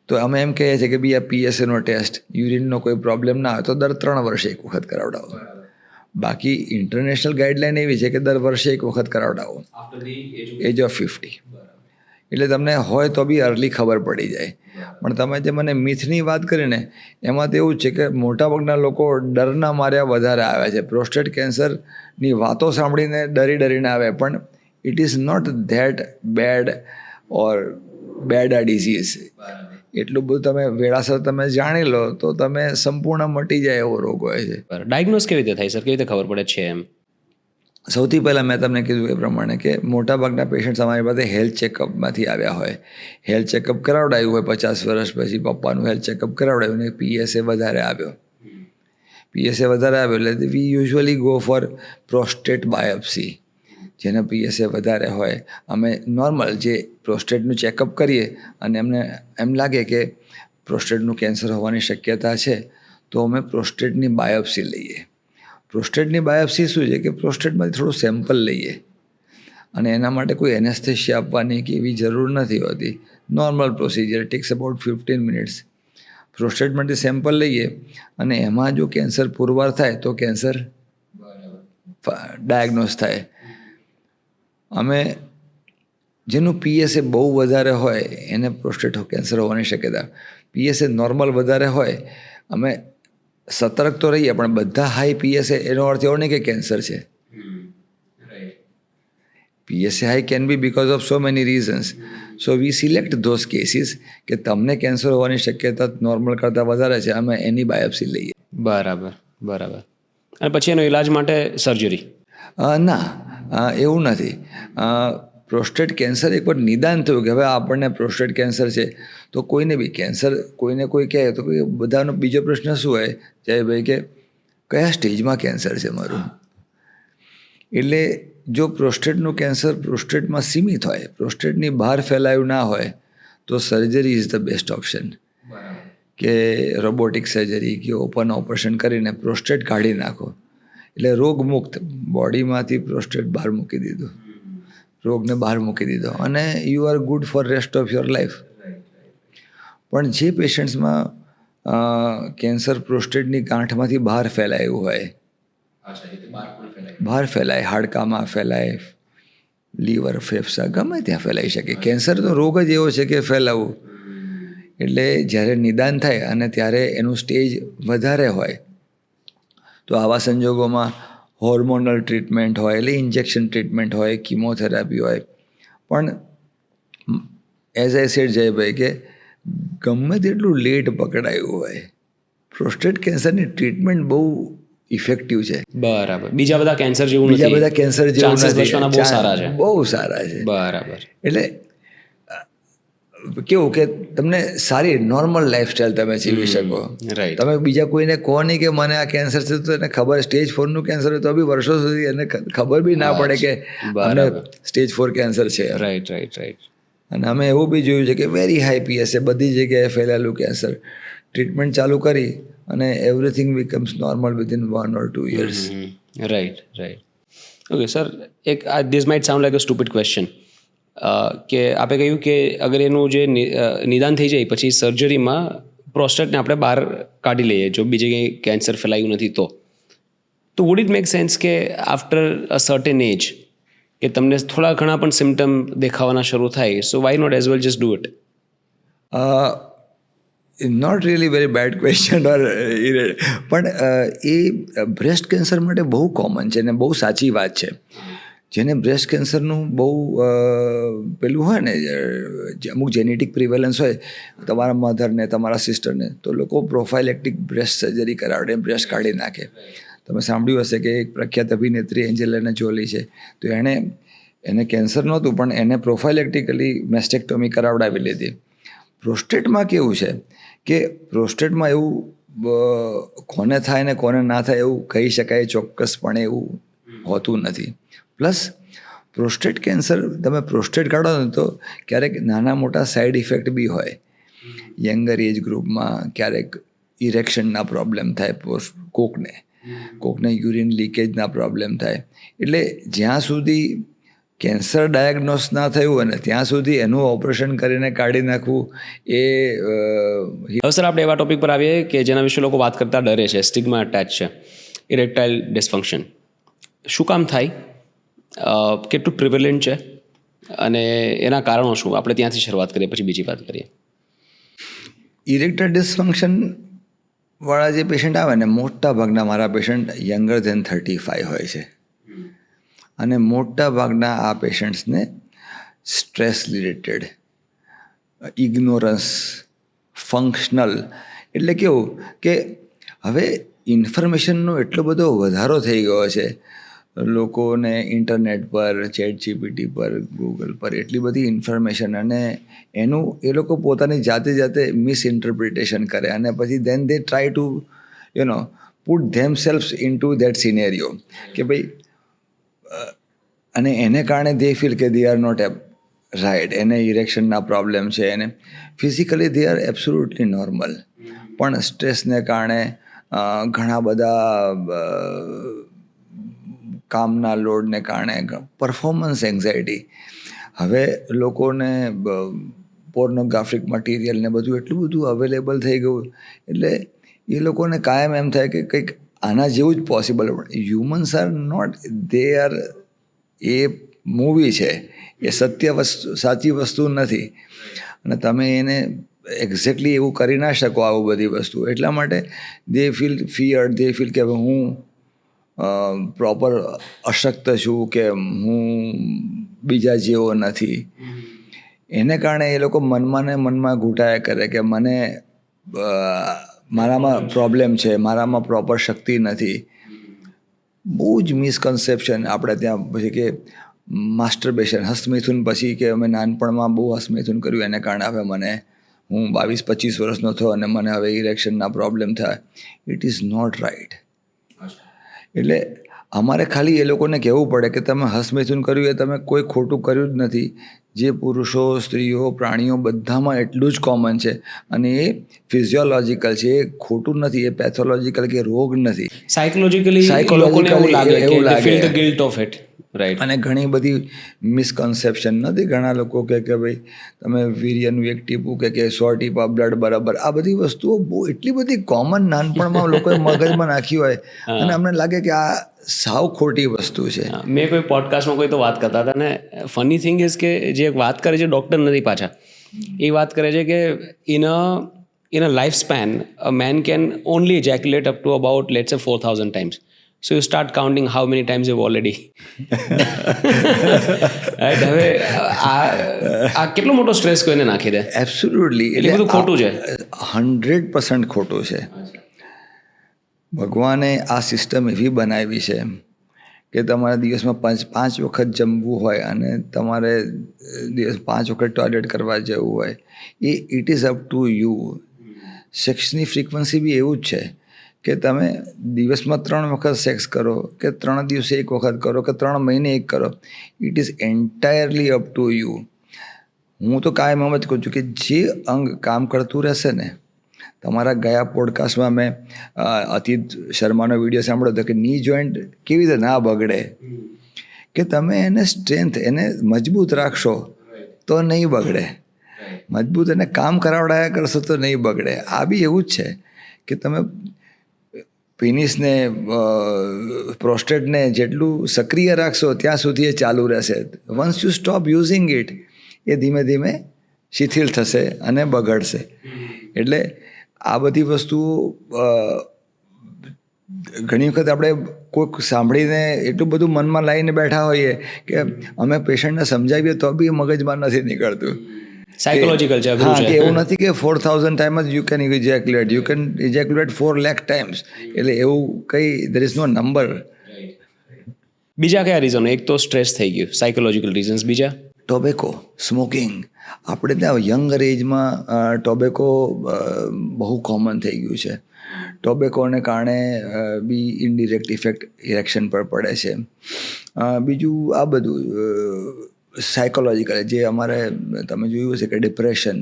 તો અમે એમ કહીએ છીએ કે બી આ PSAનો ટેસ્ટ, યુરિનનો કોઈ પ્રોબ્લેમ ના હોય તો દર 3 વર્ષે એક વખત કરાવડાવો. બાકી ઇન્ટરનેશનલ ગાઈડલાઈન એવી છે કે દર વર્ષે એક વખત કરાવડાવો એજ ઓફ 50. એટલે તમને હોય તો બી અર્લી ખબર પડી જાય. પણ તમે જે મને મિથની વાત કરીને એમાં તો એવું જ છે કે મોટાભાગના લોકો ડરના માર્યા વધારે આવે છે. પ્રોસ્ટેટ કેન્સરની વાતો સાંભળીને ડરીને આવે, પણ it is not that bad or bad a disease. એટલું બધું તમે વેળાસર તમે જાણી લો તો તમે સંપૂર્ણ મટી જાય એવો રોગ હોય છે. ડાયગ્નોઝ કેવી રીતે થાય સર? કેવી રીતે ખબર પડે છે એમ? સૌથી પહેલાં મેં તમને કીધું એ પ્રમાણે કે મોટાભાગના પેશન્ટ્સ અમારી પાસે હેલ્થ ચેકઅપમાંથી આવ્યા હોય. હેલ્થ ચેકઅપ કરાવડાવ્યું હોય 50 વર્ષ પછી, પપ્પાનું હેલ્થ ચેકઅપ કરાવડાવ્યું ને PSA વધારે આવ્યો એટલે વી usually go for prostate biopsy. જેના PSA વધારે હોય, અમે નોર્મલ જે પ્રોસ્ટેટનું ચેકઅપ કરીએ અને એમને એમ લાગે કે પ્રોસ્ટેટનું કેન્સર હોવાની શક્યતા છે તો અમે પ્રોસ્ટેટની બાયોપ્સી લઈએ. પ્રોસ્ટેટની બાયોપ્સી શું છે કે પ્રોસ્ટેટમાંથી થોડું સેમ્પલ લઈએ અને એના માટે કોઈ એનેસ્થેશિયા આપવાની કે એવી જરૂર નથી હોતી. Normal procedure, takes about 15 minutes. પ્રોસ્ટેટમાંથી સેમ્પલ લઈએ અને એમાં જો કેન્સર પુરવાર થાય તો કેન્સર ડાયગ્નોઝ થાય. અમે જેનું PSA બહુ વધારે હોય એને પ્રોસ્ટેટ કેન્સર હોવાની શક્યતા. PSA નોર્મલ વધારે હોય, અમે સતર્ક તો રહીએ, પણ બધા હાઈ PSA એનો અર્થ એવો નહીં કે કેન્સર છે. PSA high can be because of so many reasons. So we select those cases કે તમને કેન્સર હોવાની શક્યતા નોર્મલ કરતાં વધારે છે, અમે એની બાયોપ્સી લઈએ. બરાબર. અને પછી એનો ઇલાજ માટે સર્જરી? ના, એવું નથી. પ્રોસ્ટેટ કેન્સર એકવાર નિદાન થયું કે હવે આપણને પ્રોસ્ટેટ કેન્સર છે તો કોઈને બી કેન્સર કોઈને કોઈ કહે તો બધાનો બીજો પ્રશ્ન શું હોય જય ભાઈ કે કયા સ્ટેજમાં કેન્સર છે મારું. એટલે જો પ્રોસ્ટેટનું કેન્સર પ્રોસ્ટેટમાં સીમિત હોય, પ્રોસ્ટેટની બહાર ફેલાયું ના હોય તો surgery is the best option. કે રોબોટિક સર્જરી કે ઓપન ઓપરેશન કરીને પ્રોસ્ટેટ કાઢી નાખો એટલે રોગમુક્ત, બોડીમાંથી પ્રોસ્ટેટ બહાર મૂકી દીધું, રોગને બહાર મૂકી દીધો અને you are good for rest of your life. પણ જે પેશન્ટ્સમાં કેન્સર પ્રોસ્ટેટની ગાંઠમાંથી બહાર ફેલાયું હોય, બહાર ફેલાય, હાડકામાં ફેલાય, લીવર, ફેફસા, ગમે ત્યાં ફેલાઈ શકે. કેન્સરનો રોગ જ એવો છે કે ફેલાવવું. એટલે જ્યારે નિદાન થાય અને ત્યારે એનું સ્ટેજ વધારે હોય તો આવા સંજોગોમાં હોર્મોનલ ટ્રીટમેન્ટ હોય, એટલે ઇન્જેક્શન ટ્રીટમેન્ટ હોય, કિમોથેરાપી હોય, પણ એઝ આઈ સેડ જયભાઈ કે ગમે તેટલું લેટ પકડાયું હોય, પ્રોસ્ટેટ કેન્સરની ટ્રીટમેન્ટ બહુ ઇફેક્ટિવ છે. બરાબર. બીજા બધા કેન્સર જેવું નથી. બીજા બધા કેન્સર જેવું Chances બચવાના બહુ સારા છે. બહુ સારા છે. બરાબર. એટલે કેવું કે તમને સારી નોર્મલ લાઈફસ્ટાઈલ તમે જીવી શકો. રાઈટ. તમે બીજા કોઈને કહો નહીં કે મને આ કેન્સર છે, તો એને ખબર સ્ટેજ 4 નું કેન્સર હોય તો બી વર્ષો સુધી એને ખબર બી ના પડે કે મને સ્ટેજ 4 કેન્સર છે. Right right right. અને અમે એવું બી જોયું છે કે વેરી હાઈ પીએસએ બધી જગ્યાએ ફેલાયેલું કેન્સર, ટ્રીટમેન્ટ ચાલુ કરી અને everything becomes normal within 1 or 2 years. Right right. Okay sir, એક this might sound like a stupid question કે આપે કહ્યું કે અગર એનું જે નિદાન થઈ જાય પછી સર્જરીમાં પ્રોસ્ટેટને આપણે બહાર કાઢી લઈએ જો બીજે કંઈ કેન્સર ફેલાયું નથી તો વુડ ઇટ મેક સેન્સ કે આફ્ટર અ સર્ટેન એજ કે તમને થોડા ઘણા પણ સિમ્ટમ દેખાવાના શરૂ થાય, so why not as well just do it? Not really very bad question or પણ એ બ્રેસ્ટ કેન્સર માટે બહુ કોમન છે ને બહુ સાચી વાત છે. જેને બ્રેસ્ટ કેન્સરનું બહુ પેલું હોય ને, અમુક જેનેટિક પ્રિવેલન્સ હોય તમારા મધરને તમારા સિસ્ટરને, તો લોકો પ્રોફાઇલેક્ટિક બ્રેસ્ટ સર્જરી કરાવડે, બ્રેસ્ટ કાઢી નાખે. તમે સાંભળ્યું હશે કે એક પ્રખ્યાત અભિનેત્રી એન્જેલિના જોલી છે, તો એને કેન્સર નહોતું પણ એને પ્રોફાઇલેક્ટિકલી મેસ્ટેક્ટોમી કરાવડાવી લીધી. પ્રોસ્ટેટમાં કેવું છે કે પ્રોસ્ટેટમાં એવું કોને થાય ને કોને ના થાય એવું કહી શકાય ચોક્કસપણે એવું હોતું નથી. પ્લસ પ્રોસ્ટેટ કેન્સર તમે પ્રોસ્ટેટ કાઢો ને તો ક્યારેક નાના મોટા સાઈડ ઇફેક્ટ બી હોય. યંગર એજ ગ્રુપમાં ક્યારેક ઇરેક્શનના પ્રોબ્લેમ થાય, કોકને યુરિન લીકેજના પ્રોબ્લેમ થાય. એટલે જ્યાં સુધી કેન્સર ડાયગ્નોસ ના થયું હોય ને ત્યાં સુધી એનું ઓપરેશન કરીને કાઢી નાખવું એ હવે સર આપણે એવા ટોપિક પર આવીએ કે જેના વિશે લોકો વાત કરતા ડરે છે, સ્ટિગ્મા અટેચ છે, ઇરેક્ટાઇલ ડિસફંક્શન. શું કામ થાય, કેટલું પ્રિવેલન્ટ છે અને એના કારણો શું? આપણે ત્યાંથી શરૂઆત કરીએ પછી બીજી વાત કરીએ. ઇરેક્ટાઇલ ડિસફંક્શન વાળા જે પેશન્ટ આવે ને, મોટા ભાગના મારા પેશન્ટ યંગર ધેન 35 હોય છે. અને મોટા ભાગના આ પેશન્ટ્સને સ્ટ્રેસ રિલેટેડ, ઇગ્નોરન્સ, ફંક્શનલ, એટલે કેવું કે હવે ઇન્ફોર્મેશનનો એટલો બધો વધારો થઈ ગયો છે. લોકોને ઇન્ટરનેટ પર, ChatGPT પર, ગૂગલ પર એટલી બધી ઇન્ફોર્મેશન, અને એનું એ લોકો પોતાની જાતે મિસઇન્ટરપ્રિટેશન કરે અને પછી then they try to put themselves into that scenario કે ભાઈ, અને એને કારણે દે ફીલ કે દે આર નોટ રાઇટ. એને ઇરેક્શનના પ્રોબ્લેમ છે, એને physically they are absolutely normal, પણ સ્ટ્રેસને કારણે ઘણા બધા કામના લોડને કારણે પરફોર્મન્સ એન્ઝાયટી. હવે લોકોને પોર્નોગ્રાફિક મટીરિયલ ને બધું એટલું બધું અવેલેબલ થઈ ગયું, એટલે એ લોકોને કાયમ એમ થાય કે કંઈક આના જેવું જ possible. Humans are not, they are, એ મૂવી છે, એ સાચી વસ્તુ નથી. અને તમે એને એક્ઝેક્ટલી એવું કરી ના શકો આવું બધી વસ્તુ. એટલા માટે દે ફીલ ફિયર, દે ફીલ કે હું પ્રોપર અશક્ત છું, કે હું બીજા જેવો નથી. એને કારણે એ લોકો મનમાં ને મનમાં ઘૂંટાયા કરે કે મને મારામાં પ્રોબ્લેમ છે, મારામાં પ્રોપર શક્તિ નથી. બહુ જ મિસકન્સેપ્શન આપણે ત્યાં પછી કે માસ્ટરબેશન, હસ્તમૈથુન, પછી કે અમે નાનપણમાં બહુ હસ્તમૈથુન કર્યું એને કારણે હવે હું 22-25 વર્ષનો થયો અને મને હવે ઇરેક્શનના પ્રોબ્લેમ થાય. It is not right. એટલે અમારે ખાલી એ લોકોને કહેવું પડે કે તમે હસ્તમૈથુન કર્યું એ તમે કોઈ ખોટું કર્યું જ નથી. જે પુરુષો, સ્ત્રીઓ, પ્રાણીઓ બધામાં એટલું જ કોમન છે, અને એ ફિઝિયોલોજીકલ છે, એ ખોટું નથી, એ પેથોલોજીકલ કે રોગ નથી. સાયકોલોજીકલી લોકોને એવું લાગે કે they feel the guilt of it. Right. અને ઘણી બધી મિસકન્સેપ્શન નથી. ઘણા લોકો કે ભાઈ તમે વીર્યનું એક ટીપું કે 100 ટીપા બ્લડ બરાબર, આ બધી વસ્તુઓ બહુ એટલી બધી કોમન નાનપણમાં લોકોએ મગજમાં નાખી હોય, અને અમને લાગે કે આ સાવ ખોટી વસ્તુ છે. મેં કોઈ પોડકાસ્ટમાં કોઈ તો વાત કરતા હતા, ને ફની થિંગ ઇઝ કે જે વાત કરે છે ડૉક્ટર નથી પાછા, એ વાત કરે છે કે in a life span a main can only ejaculate up to about let's say 4,000 times. So you start counting how many times you already right. હવે આ કેટલો મોટો સ્ટ્રેસ કોઈને નાખી દે. એબ્સોલ્યુટલી. એટલે બધું ખોટું છે. 100% ખોટું છે. ભગવાને આ સિસ્ટમ એવી બનાવી છે કે તમારે દિવસમાં પાંચ વખત જમવું હોય અને તમારે દિવસ 5 વખત ટોયલેટ કરવા જવું હોય, it is up to you. સેક્સની ફ્રીક્વન્સી બી એવું જ છે કે તમે દિવસમાં 3 વખત સેક્સ કરો કે 3 દિવસે 1 વખત કરો કે 3 મહિને 1 કરો, it is entirely up to you. હું તો કાયમ એમ જ કહું છું કે જે અંગ કામ કરતું રહેશે ને, તમારા ગયા પોડકાસ્ટમાં મેં અતિત શર્માનો વિડીયો સાંભળ્યો હતો કે ની જોઈન્ટ કેવી રીતે ના બગડે, કે તમે એને સ્ટ્રેન્થ, એને મજબૂત રાખશો તો નહીં બગડે. મજબૂત એને કામ કરાવડાયા કરશો તો નહીં બગડે. આ બી એવું જ છે કે તમે પેનિસને, પ્રોસ્ટેટને જેટલું સક્રિય રાખશો ત્યાં સુધી એ ચાલુ રહેશે. Once you stop using it, એ ધીમે ધીમે શિથિલ થશે અને બગડશે. એટલે આ બધી વસ્તુઓ ઘણી વખત આપણે કોઈક સાંભળીને એટલું બધું મનમાં લાવીને બેઠા હોઈએ કે અમે પેશન્ટને સમજાવીએ તો બી મગજમાં નથી નીકળતું. સાયકોલોજીકલ છે. હા, કે એવું નથી કે 4000 ટાઈમ જ you can ejaculate, you can ejaculate 4 lakh times. એટલે એવું કંઈ દેર ઇઝ નો નંબર. બીજા કયા રીઝન? એક તો સ્ટ્રેસ થઈ ગયું, સાયકોલોજીકલ રીઝન્સ. બીજા ટોબેકો, સ્મોકિંગ. આપણે ત્યાં યંગર એજમાં ટોબેકો બહુ કોમન થઈ ગયું છે. ટોબેકોને કારણે બી ઇનડિરેક્ટ ઇફેક્ટ ઇરેક્શન પર પડે છે. બીજું આ બધું સાયકોલોજીકલ, જે અમારે તમે જોયું હશે કે depression,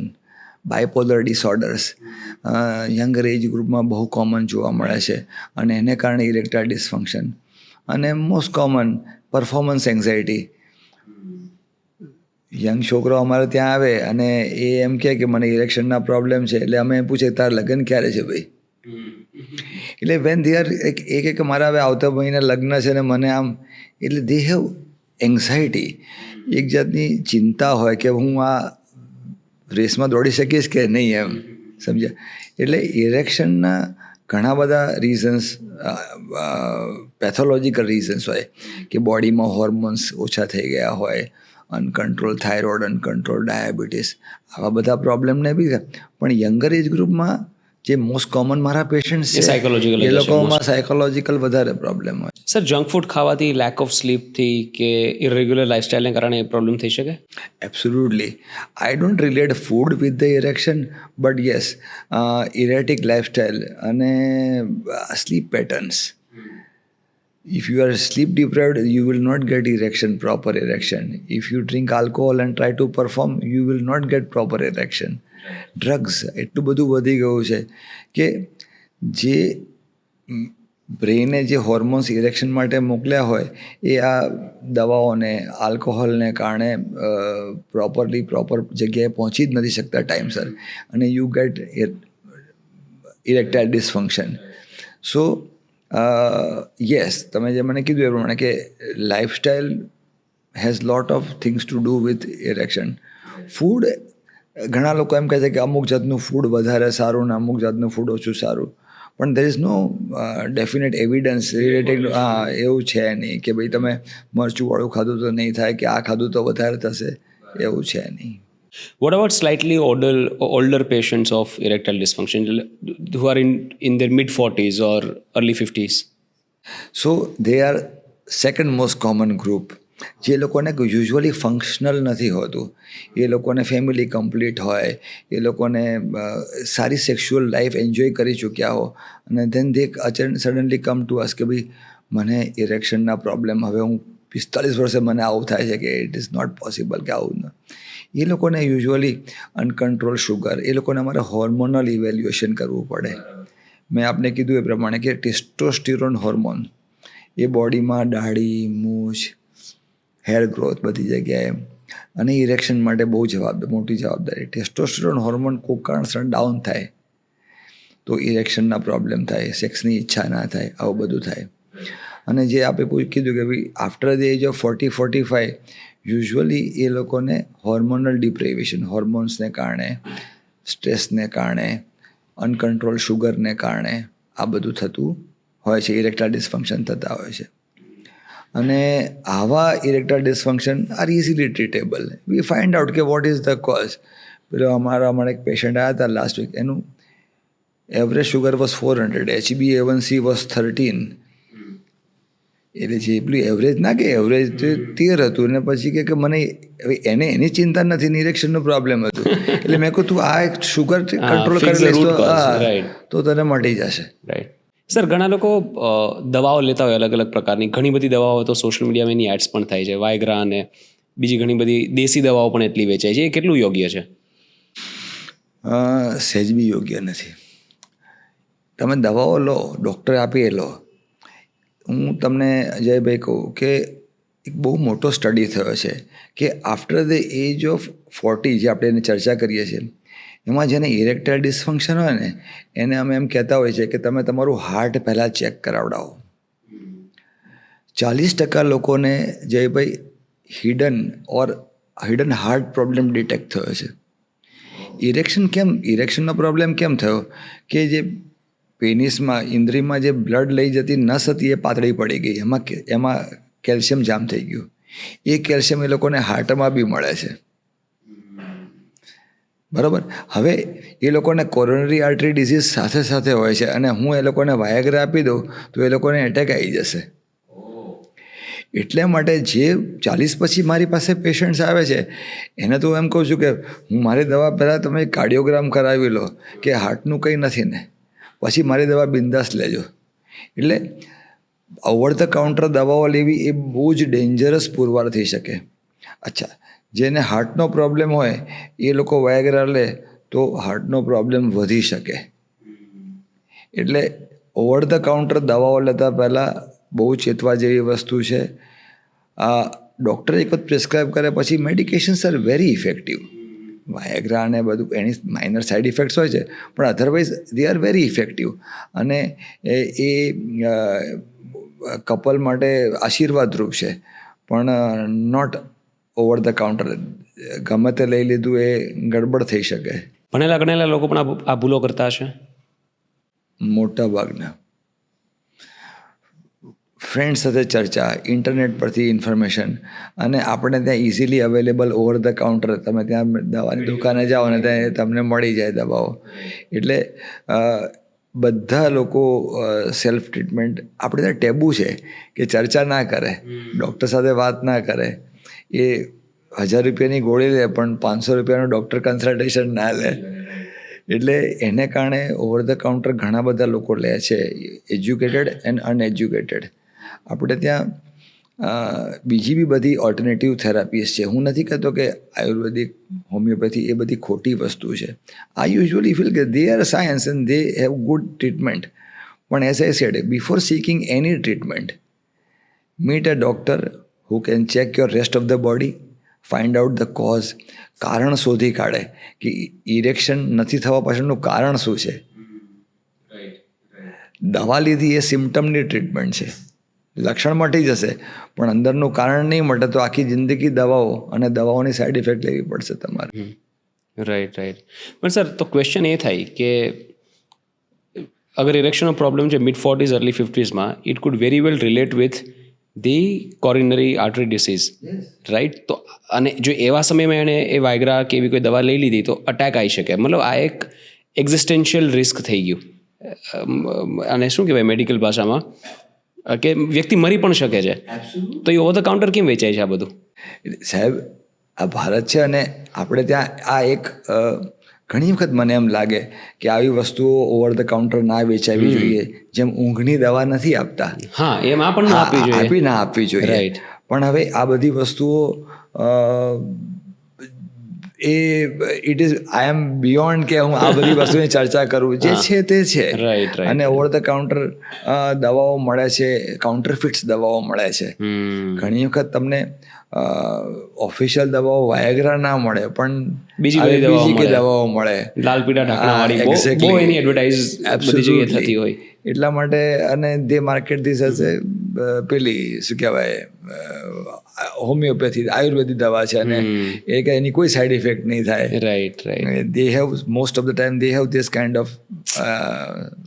bipolar disorders younger age ગ્રુપમાં બહુ કોમન જોવા મળે છે, અને એને કારણે ઇરેક્ટાઇલ ડિસફંક્શન. અને most common performance anxiety. Young છોકરો અમારે ત્યાં આવે અને એ એમ કહે કે મને ઇરેક્શનના પ્રોબ્લેમ છે, એટલે અમે પૂછે તારા લગ્ન ક્યારે છે ભાઈ? એટલે વેન દે આર, એ કે મારા હવે આવતા મહિને લગ્ન છે ને મને આમ, એટલે દે હેવ એન્ઝાયટી. એક જાતની ચિંતા હોય કે હું આ રેસમાં દોડી શકીશ કે નહીં, એમ સમજ્યા? એટલે ઇરેક્શનના ઘણા બધા રીઝન્સ, પેથોલોજીકલ રીઝન્સ હોય કે બોડીમાં હોર્મોન્સ ઓછા થઈ ગયા હોય, અનકન્ટ્રોલ થાઇરોઇડ, અનકન્ટ્રોલ ડાયાબિટીસ, આવા બધા પ્રોબ્લેમને બી. પણ યંગર એજ ગ્રુપમાં જે મોસ્ટ કોમન મારા પેશન્ટ છે સાયકોલોજીકલ, એ લોકોમાં સાયકોલોજીકલ વધારે પ્રોબ્લેમ હોય. સર, જંક ફૂડ ખાવાથી, લેક ઓફ સ્લીપથી કે ઇરેગ્યુલર લાઇફસ્ટાઇલને કારણે એ પ્રોબ્લેમ થઈ શકે? Absolutely. I don't relate food with the erection, but yes, erratic lifestyle અને sleep patterns. If you are sleep deprived, you will not get erection, proper erection. If you drink alcohol and try to perform, you will not get proper erection. Drugs એટલું બધું વધી ગયું છે કે જે બ્રેઇને જે hormones erection માટે મોકલ્યા હોય એ આ દવાઓને, આલ્કોહોલને કારણે પ્રોપર જગ્યાએ પહોંચી જ નથી શકતા ટાઈમસર, અને you get erectile dysfunction. So yes, તમે જે મને કીધું એ પ્રમાણે કે lifestyle has lot of things to do with erection. Food, ઘણા લોકો એમ કહે છે કે અમુક જાતનું ફૂડ વધારે સારું ને અમુક જાતનું ફૂડ ઓછું સારું, પણ there is no definite evidence related. એવું છે નહીં કે ભાઈ તમે મરચુંવાળું ખાધું તો નહીં થાય કે આ ખાધું તો વધારે થશે, એવું છે નહીં. What about slightly older patients of erectile dysfunction who are in their mid-40s or early 50s? So they are second most common group. જે લોકોને યુઝ્યુઅલી ફંક્શનલ નથી હોતું, એ લોકોને ફેમિલી કમ્પ્લીટ હોય, એ લોકોને સારી સેક્સ્યુઅલ લાઈફ એન્જોય કરી ચૂક્યા હો, અને then they suddenly come to us કે ભાઈ મને ઇરેક્શનના પ્રોબ્લેમ, હવે હું 45 વર્ષે મને આવું થાય છે કે ઇટ ઇઝ નોટ પોસિબલ કે આવું ન. એ લોકોને યુઝ્યુઅલી અનકન્ટ્રોલ શુગર, એ લોકોને અમારે હોર્મોનલ ઇવેલ્યુએશન કરવું પડે. મેં આપને કીધું એ પ્રમાણે કે ટેસ્ટોસ્ટેરોન હોર્મોન એ બોડીમાં દાઢી, મૂછ, હેર ગ્રોથ બધી જગ્યાએ, અને ઇરેક્શન માટે બહુ મોટી જવાબદારી. ટેસ્ટોસ્ટેરોન હોર્મોન કોઈ કારણસર ડાઉન થાય તો ઇરેક્શનના પ્રોબ્લેમ થાય, સેક્સની ઈચ્છા ના થાય, આવું બધું થાય. અને જે આપણે કીધું કે ભાઈ after the age of 40-45 usually એ લોકોને હોર્મોનલ ડિપ્રેવેશન, હોર્મોન્સને કારણે, સ્ટ્રેસને કારણે, અનકન્ટ્રોલ શુગરને કારણે આ બધું થતું હોય છે, ઇરેક્ટાઇલ ડિસફંક્શન થતા હોય છે. અને આવા erectile dysfunction are easily treatable. We find out કે વોટ ઇઝ ધ કોઝ. પેલો અમારા એક પેશન્ટ આવ્યા હતા લાસ્ટ વીક, એનું average sugar was 400, HbA1c was 13. એટલે જે પેલું એવરેજ ના કે એવરેજ 13 હતું, ને પછી કે મને હવે એને એની ચિંતા નથી, ઇરેક્શનનો પ્રોબ્લેમ હતું. એટલે મેં કહ્યું તું આ એક શુગર કંટ્રોલ કરી લઈશ તો તને મટી જશે. રાઈટ. સર, ઘણા લોકો દવાઓ લેતા હોય અલગ અલગ પ્રકારની, ઘણી બધી દવાઓ તો સોશિયલ મીડિયામાં એની એડ્સ પણ થાય છે, વાયગ્રા અને બીજી ઘણી બધી દેશી દવાઓ પણ એટલી વેચાય છે. એ કેટલું યોગ્ય છે? સહેજ બી યોગ્ય નથી. તમે દવાઓ લો, ડૉક્ટર આપી એ લો. હું તમને અજયભાઈ કહું કે એક બહુ મોટો સ્ટડી થયો છે કે આફ્ટર ધ એજ ઓફ 40, જે આપણે એની ચર્ચા કરીએ છીએ, એમાં જેને ઇરેક્ટાઇલ ડિસફંક્શન હોય ને એને અમે એમ કહેતા હોઈએ છીએ કે તમે તમારું હાર્ટ પહેલાં ચેક કરાવડાવો. 40% લોકોને Jaybhai hidden heart problem detect થયો છે. ઇરેક્શનનો પ્રોબ્લેમ કેમ થયો કે જે પેનિસમાં ઇન્દ્રિયમાં જે બ્લડ લઈ જતી નસ હતી એ પાતળી પડી ગઈ, એમાં કેલ્શિયમ જામ થઈ ગયું. એ કેલ્શિયમ એ લોકોને હાર્ટમાં બી મળે છે. બરાબર. હવે એ લોકોને કોરોનરી આર્ટરી ડિઝીઝ સાથે સાથે હોય છે, અને હું એ લોકોને વાયાગ્રા આપી દઉં તો એ લોકોને એટેક આવી જશે. એટલે માટે જે 40 પછી મારી પાસે પેશન્ટ્સ આવે છે એને તો એમ કહું છું કે મારી દવા પહેલાં તમે કાર્ડિયોગ્રામ કરાવી લો કે હાર્ટનું કંઈ નથી ને, પછી મારી દવા બિંદાસ લેજો. એટલે ઓવર ધ કાઉન્ટર દવાઓ લેવી એ બહુ જ ડેન્જરસ પુરવાર થઈ શકે. અચ્છા, જેને હાર્ટનો પ્રોબ્લેમ હોય એ લોકો વાયાગ્રા લે તો હાર્ટનો પ્રોબ્લેમ વધી શકે. એટલે ઓવર ધ કાઉન્ટર દવાઓ લેતા પહેલાં બહુ ચેતવા જેવી વસ્તુ છે. આ ડૉક્ટર એક વખત પ્રિસ્ક્રાઇબ કરે પછી મેડિકેશન્સ આર વેરી ઇફેક્ટિવ. વાયાગ્રા અને બધું એની માઇનર સાઇડ ઇફેક્ટ્સ હોય છે, પણ otherwise they are very effective. અને એ કપલ માટે આશીર્વાદરૂપ છે, પણ નોટ ઓવર ધ કાઉન્ટર. ગમે તે લઈ લીધું એ ગડબડ થઈ શકે. ભણેલા લોકો પણ આ ભૂલો કરતા હશે. મોટા ભાગના ફ્રેન્ડ સાથે ચર્ચા, ઇન્ટરનેટ પરથી ઇન્ફોર્મેશન, અને આપણે ત્યાં easily available over the counter, તમે ત્યાં દવાની દુકાને જાઓ ને ત્યાં તમને મળી જાય દવાઓ. એટલે બધા લોકો સેલ્ફ ટ્રીટમેન્ટ, આપણે ત્યાં ટેબુ છે કે ચર્ચા ના કરે, ડૉક્ટર સાથે વાત ના કરે. એ 1000 રૂપિયાની ગોળી લે પણ 500 રૂપિયાનું ડૉક્ટર કન્સલ્ટેશન ના લે. એટલે એને કારણે ઓવર ધ કાઉન્ટર ઘણા બધા લોકો લે છે, એજ્યુકેટેડ એન્ડ અનએજ્યુકેટેડ. આપણે ત્યાં બીજી બી બધી ઓલ્ટરનેટિવ થેરાપીઝ છે. હું નથી કહેતો કે આયુર્વેદિક, હોમિયોપેથી એ બધી ખોટી વસ્તુ છે. આઈ યુઝ્યુઅલી ફીલ કે they are science and they have good treatment. પણ as I said, before seeking any treatment, meet a doctor who can check your rest of the body, find out the cause, કારણ શોધી કાઢે કે erection નથી થવા પાછળનું કારણ શું છે. દવા લીધી એ સિમ્ટમની ટ્રીટમેન્ટ છે, લક્ષણ મટી જશે પણ અંદરનું કારણ નહીં મટે તો આખી જિંદગી દવાઓ અને દવાઓની સાઈડ ઇફેક્ટ લેવી પડશે તમારે. રાઈટ. પણ સર, તો ક્વેશ્ચન એ થાય કે અગર ઇરેક્શનનો પ્રોબ્લેમ છે મિડ-40s અર્લી 50sમાં, it could very well relate with the coronary artery disease, right? તો અને જો એવા સમયમાં એણે એ વાયગ્રા કે એવી કોઈ દવા લઈ લીધી તો અટેક આવી શકે. મતલબ આ એક એક્ઝિસ્ટેન્શિયલ રિસ્ક થઈ ગયું. અને શું કહેવાય મેડિકલ ભાષામાં કે વ્યક્તિ મરી પણ શકે છે. તો એ ઓવર ધ કાઉન્ટર કેમ વેચાય છે આ બધું? સાહેબ, આ ભારત છે અને આપણે ત્યાં આ એક ઘણી વખત મને એમ લાગે કે આવી વસ્તુઓ ઓવર ધ કાઉન્ટર ના વેચાવી જોઈએ. જેમ ઊંઘની દવા નથી આપતા, હા, એમ આ પણ ના આપવી જોઈએ. પણ હવે આ બધી વસ્તુઓ it is I am beyond કે હું આ બધી વસ્તુની ચર્ચા કરું. જે છે તે છે. અને ઓવર ધ કાઉન્ટર દવાઓ મળે છે, કાઉન્ટરફિટ્સ દવાઓ મળે છે. ઘણી વખત તમને ઓફિશિયલ દવાઓ વાયાગ્રા ના મળે પણ બીજી દવાઓ મળે, લાલ પીળા ઢાંકણાવાળી, બહુ એની એડવર્ટાઇઝ બધી જગ્યાએ થતી હોય. એટલા માટે અને દે માર્કેટ ધીસ એઝ એ પેલી શું કહેવાય હોમિયોપેથી આયુર્વેદિક દવા છે અને એ કે એની કોઈ સાઈડ ઇફેક્ટ નહીં થાય. Right. They have most of the time they have this kind of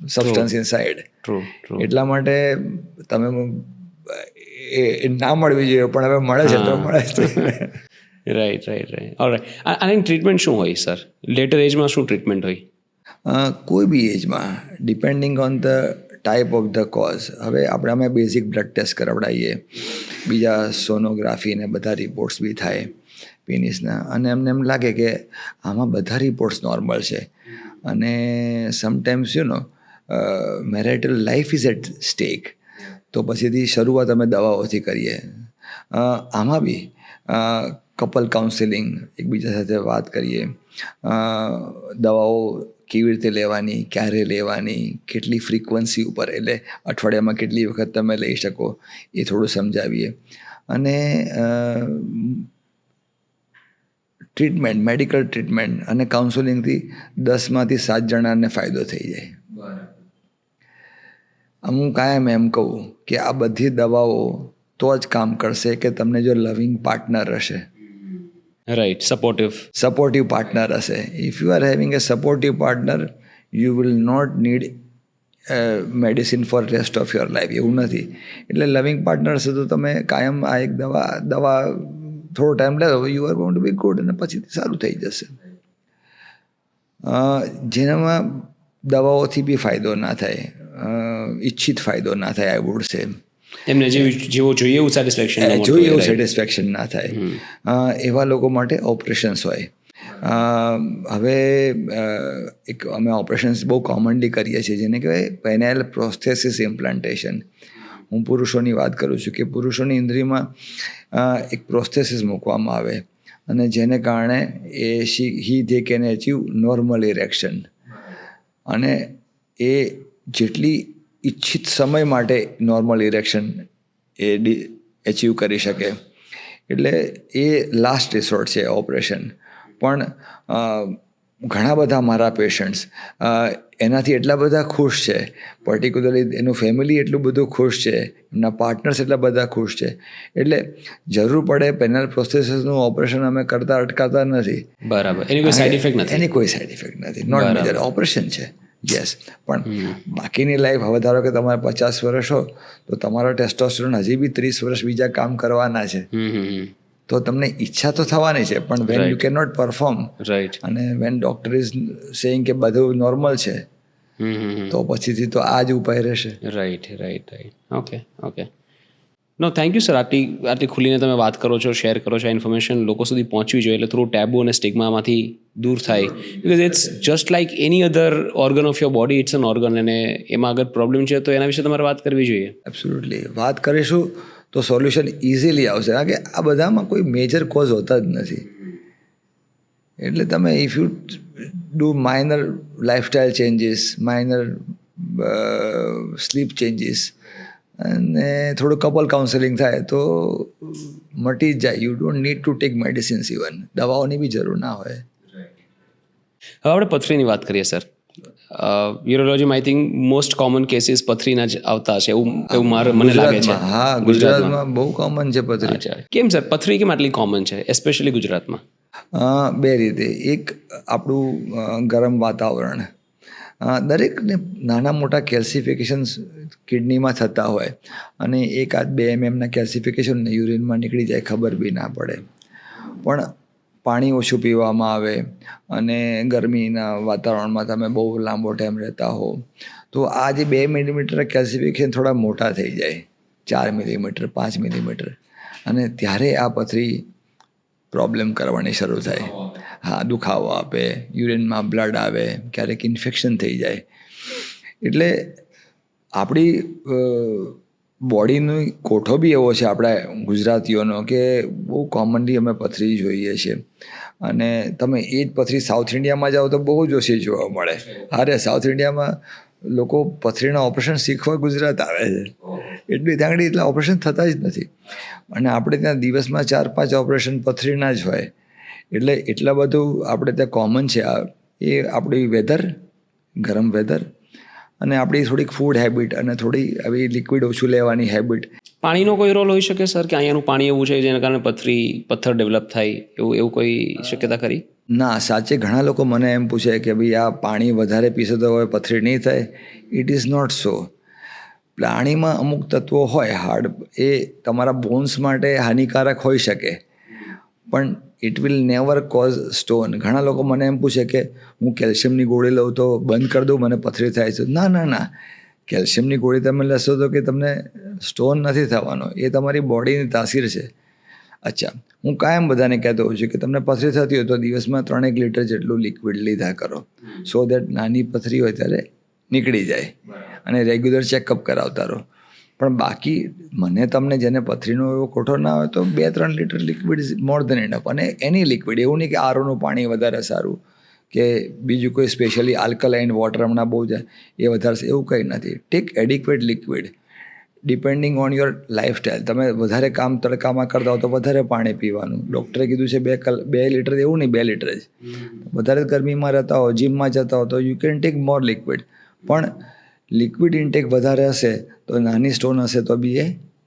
substance in side. True. એટલા માટે તમે એ ના મળવી જોઈએ પણ હવે મળે છે તો મળે છે. રાઈટ. ઓલરાઈટ. આની ટ્રીટમેન્ટ શું હોય સર? લેટર એજમાં શું ટ્રીટમેન્ટ હોય? કોઈ બી એજમાં depending on the type of the cause. હવે આપણે અમે બેઝિક બ્લડ ટેસ્ટ કરાવડાવીએ, બીજા સોનોગ્રાફી ને બધા રિપોર્ટ્સ બી થાય પેનિસના, અને એમને એમ લાગે કે આમાં બધા રિપોર્ટ્સ નોર્મલ છે અને sometimes marital life is at stake, તો પછીથી શરૂઆત અમે દવાઓથી કરીએ. આમાં બી કપલ કાઉન્સેલિંગ, એકબીજા સાથે વાત કરીએ, દવાઓ કેવી રીતે લેવાની, ક્યારે લેવાની, કેટલી ફ્રીક્વન્સી ઉપર, એટલે અઠવાડિયામાં કેટલી વખત તમે લઈ શકો એ થોડું સમજાવીએ. અને ટ્રીટમેન્ટ, મેડિકલ ટ્રીટમેન્ટ અને કાઉન્સેલિંગથી 10માંથી 7 જણાને ફાયદો થઈ જાય. હું કાયમ એમ કહું કે આ બધી દવાઓ તો જ કામ કરશે કે તમને જો લવિંગ પાર્ટનર હશે. રાઈટ. સપોર્ટિવ પાર્ટનર હશે. If you are having a supportive partner, you will not need medicine for rest of your life. એવું નથી. એટલે લવિંગ પાર્ટનર હશે તો તમે કાયમ આ એક દવા થોડો ટાઈમ લે, you are going to B good, અને પછીથી સારું થઈ જશે. જેનામાં દવાઓથી બી ફાયદો ના થાય, ઈચ્છિત ફાયદો ના થાય, આઈ વુડ સે. એમને જેવો જોઈએ એવું સેટિસ્ફેક્શન ના થાય, એવા લોકો માટે ઓપરેશન્સ હોય. હવે એક અમે ઓપરેશન્સ બહુ કોમનલી કરીએ છીએ જેને કહેવાય પેનાઇલ પ્રોસ્થેસિસ ઇમ્પ્લાન્ટેશન. હું પુરુષોની વાત કરું છું કે પુરુષોની ઇન્દ્રિયમાં એક પ્રોસ્થેસિસ મૂકવામાં આવે અને જેને કારણે they can achieve normal erection, અને એ જેટલી ઈચ્છિત સમય માટે નોર્મલ ઇરેક્શન એ એચીવ કરી શકે. એટલે એ લાસ્ટ રિસોર્ટ છે ઓપરેશન. પણ ઘણા બધા મારા પેશન્ટ્સ એનાથી એટલા બધા ખુશ છે, પર્ટિક્યુલરલી એનું ફેમિલી એટલું બધું ખુશ છે, એમના પાર્ટનર્સ એટલા બધા ખુશ છે, એટલે જરૂર પડે પેનલ પ્રોસ્થેસિસનું ઓપરેશન અમે કરતા અટકાતા નથી. બરાબર. એની કોઈ સાઈડ ઇફેક્ટ નથી. એની કોઈ સાઈડ ઇફેક્ટ નથી. નોટ મેજર ઓપરેશન છે. યસ. પણ બાકીની લાઈફ, હવે ધારો કે તમારે 50 વર્ષ હો તો તમારો ટેસ્ટોસ્ટેરોન હજી બી 30 વર્ષ બીજા કામ કરવાના છે. તો તમને ઈચ્છા તો થવાની છે, પણ when you can not perform, અને વેન ડોક્ટર ઇઝ સેઇંગ કે બધું નોર્મલ છે, તો પછીથી તો આ જ ઉપાય રહેશે. Right. Okay. No, thank you sir. આટલી ખુલીને તમે વાત કરો છો, શેર કરો છો, આ ઇન્ફોર્મેશન લોકો સુધી પહોંચવી જોઈએ, એટલે થોડું ટેબુ અને સ્ટિગ્મામાંથી દૂર થાય. Because it's just like any other organ of your body. It's an organ, અને એમાં અગર પ્રોબ્લેમ છે તો એના વિશે તમારે વાત કરવી જોઈએ. એબ્સોલ્યુટલી. વાત કરીશું તો સોલ્યુશન ઇઝીલી આવશે. કારણ કે આ બધામાં કોઈ મેજર કોઝ હોતા જ નથી. એટલે તમે if you do minor lifestyle changes, minor sleep changes, અને થોડું કપલ કાઉન્સેલિંગ થાય તો મટી જ જાય. You don't need to take medicines. Even દવાઓની બી જરૂર ના હોય. હવે આપણે પથરીની વાત કરીએ સર. યુરોલોજીમાં I think most common cases પથરીના જ આવતા છે એવું મને લાગે છે. હા, ગુજરાતમાં બહુ કોમન છે પથરી. કેમ સર પથરી કેમ આટલી કોમન છે, એસ્પેશિયલી ગુજરાતમાં? બે રીતે. એક આપણું ગરમ વાતાવરણ, દરેકને નાના મોટા કેલ્સિફિકેશન્સ કિડનીમાં થતા હોય, અને 1-2 mm કેલ્સિફિકેશન યુરિનમાં નીકળી જાય, ખબર બી ના પડે. પણ પાણી ઓછું પીવામાં આવે અને ગરમીના વાતાવરણમાં તમે બહુ લાંબો ટાઈમ રહેતા હો તો આ જે 2 મિલીમીટર કેલ્સિફિકેશન થોડા મોટા થઈ જાય, 4 મિલીમીટર, 5 મિલીમીટર, અને ત્યારે આ પથરી પ્રોબ્લેમ કરવાની શરૂ થાય. હા, દુખાવો આપે, યુરિનમાં બ્લડ આવે, ક્યારેક ઇન્ફેક્શન થઈ જાય. એટલે આપણી બોડીનો કોઠો બી એવો છે આપણા ગુજરાતીઓનો કે બહુ કોમનલી અમે પથરી જોઈએ છીએ. અને તમે એ જ પથરી સાઉથ ઇન્ડિયામાં જાઓ તો બહુ જ ઓછી જોવા મળે. અરે સાઉથ ઇન્ડિયામાં લોકો પથરીના ઓપરેશન શીખવા ગુજરાત આવે છે, એટલી ત્યાં આગળ એટલા ઓપરેશન થતા જ નથી. અને આપણે ત્યાં દિવસમાં 4-5 ઓપરેશન પથરીના જ હોય. એટલે એટલા બધું આપણે ત્યાં કોમન છે. એ આપણી વેધર, ગરમ વેધર, અને આપણી થોડીક ફૂડ હેબિટ અને થોડી આવી લિક્વિડ ઓછું લેવાની હેબિટ. પાણીનો કોઈ રોલ હોઈ શકે સર, કે અહીંયાનું પાણી એવું છે જેના કારણે પથ્થર ડેવલપ થાય, એવું કોઈ શક્યતા ખરી? ના, સાચે ઘણા લોકો મને એમ પૂછે કે ભાઈ આ પાણી વધારે પીશો તો હવે પથરી નહીં થાય. It is not so. પાણીમાં અમુક તત્વો હોય હાર્ડ, એ તમારા બોન્સ માટે હાનિકારક હોઈ શકે, પણ it will never cause stone. ઘણા લોકો મને એમ પૂછે કે હું કેલ્શિયમની ગોળી લઉં તો બંધ કરી દઉં, મને પથરી થાય છે. ના ના ના, કેલ્શિયમની ગોળી તમે લેશો તો કે તમને સ્ટોન નથી થવાનો, એ તમારી બોડીની તાસીર છે. અચ્છા, હું કાયમ બધાને કહેતો હોઉં છું કે તમને પથરી થતી હોય તો દિવસમાં 3 લીટર જેટલું લિક્વિડ લીધા કરો, સો દેટ નાની પથરી હોય ત્યારે નીકળી જાય, અને રેગ્યુલર ચેકઅપ કરાવતા રહો. પણ બાકી મને તમને જેને પથરીનો એવો કોઠો ના હોય તો 2-3 litre liquid is more then enough. અને એની લિક્વિડ, એવું નહીં કે આરોનું પાણી વધારે સારું કે બીજું કોઈ સ્પેશિયલી આલ્કલાઇન વોટર હમણાં બહુ જાય એ વધારે, એવું કંઈ નથી. Take adequate liquid depending on your lifestyle. તમે વધારે કામ તડકામાં કરતા હો તો વધારે પાણી પીવાનું. ડૉક્ટરે કીધું છે 2 લીટર, એવું નહીં 2 લીટર જ. વધારે ગરમીમાં રહેતા હો, જીમમાં જતા હો તો you can take more liquid. પણ લિક્વિડ ઇન્ટેક વધારે હશે તો નાની સ્ટોન હશે તો બી એ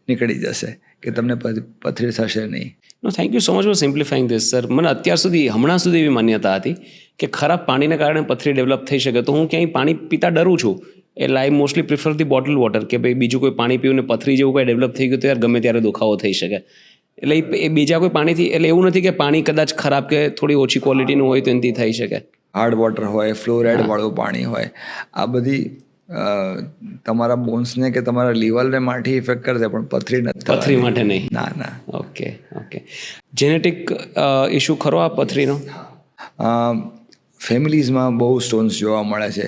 નીકળી જશે, કે તમને પથરી થશે નહીં. No, thank you so much for simplifying this sir. મને હમણાં સુધી એવી માન્યતા હતી કે ખરાબ પાણીને કારણે પથરી ડેવલપ થઈ શકે, તો હું ક્યાંય પાણી પીતા ડરું છું. એટલે I mostly prefer the bottle water, કે ભાઈ બીજું કોઈ પાણી પીવું ને પથરી જેવું કંઈ ડેવલપ થઈ ગયું તો યાર ગમે ત્યારે દુખાવો થઈ શકે. એટલે એ બીજા કોઈ પાણીથી, એટલે એવું નથી કે પાણી કદાચ ખરાબ કે થોડી ઓછી ક્વોલિટીનું હોય તો એનાથી થઈ શકે. હાર્ડ વોટર હોય, ફ્લોરાઇડ વાળું પાણી હોય, આ બધી તમારા બોન્સને કે તમારા લીવરને માઠી ઇફેક્ટ કરશે, પણ પથરી નથી. પથરી માટે નહીં. ના ના. ઓકે. જેનેટિક ઇશ્યુ ખરો આ પથરીનો? ફેમિલીઝમાં બહુ સ્ટોન્સ જોવા મળે છે.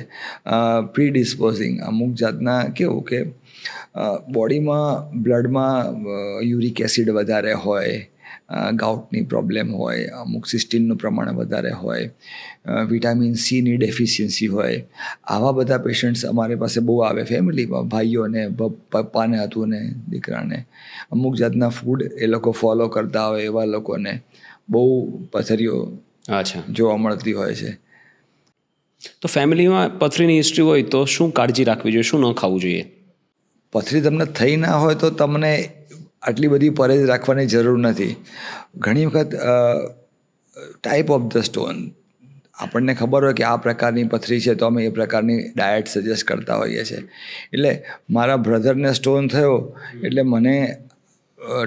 પ્રીડિસ્પોઝિંગ અમુક જાતના, કેવું કે બોડીમાં બ્લડમાં યુરિક એસિડ વધારે હોય, ગાઉટની પ્રોબ્લેમ હોય, અમુક સિસ્ટીનનું પ્રમાણ વધારે હોય, વિટામિન સીની ડેફિશિયન્સી હોય, આવા બધા પેશન્ટ્સ અમારી પાસે બહુ આવે ફેમિલીમાં. ભાઈઓને, પપ્પાને હતું ને દીકરાને, અમુક જાતના ફૂડ એ લોકો ફોલો કરતા હોય એવા લોકોને બહુ પથરીઓ જોવા મળતી હોય છે. તો ફેમિલીમાં પથરીની હિસ્ટ્રી હોય તો શું કાળજી રાખવી જોઈએ, શું ન ખાવું જોઈએ? પથરી તમને થઈ ના હોય તો તમને આટલી બધી પરેજ રાખવાની જરૂર નથી. ઘણી વખત ટાઈપ ઓફ ધ સ્ટોન, આપણને ખબર હોય કે આ પ્રકારની પથરી છે તો અમે એ પ્રકારની ડાયટ સજેસ્ટ કરતા હોઈએ છીએ. એટલે મારા બ્રધરને સ્ટોન થયો એટલે મને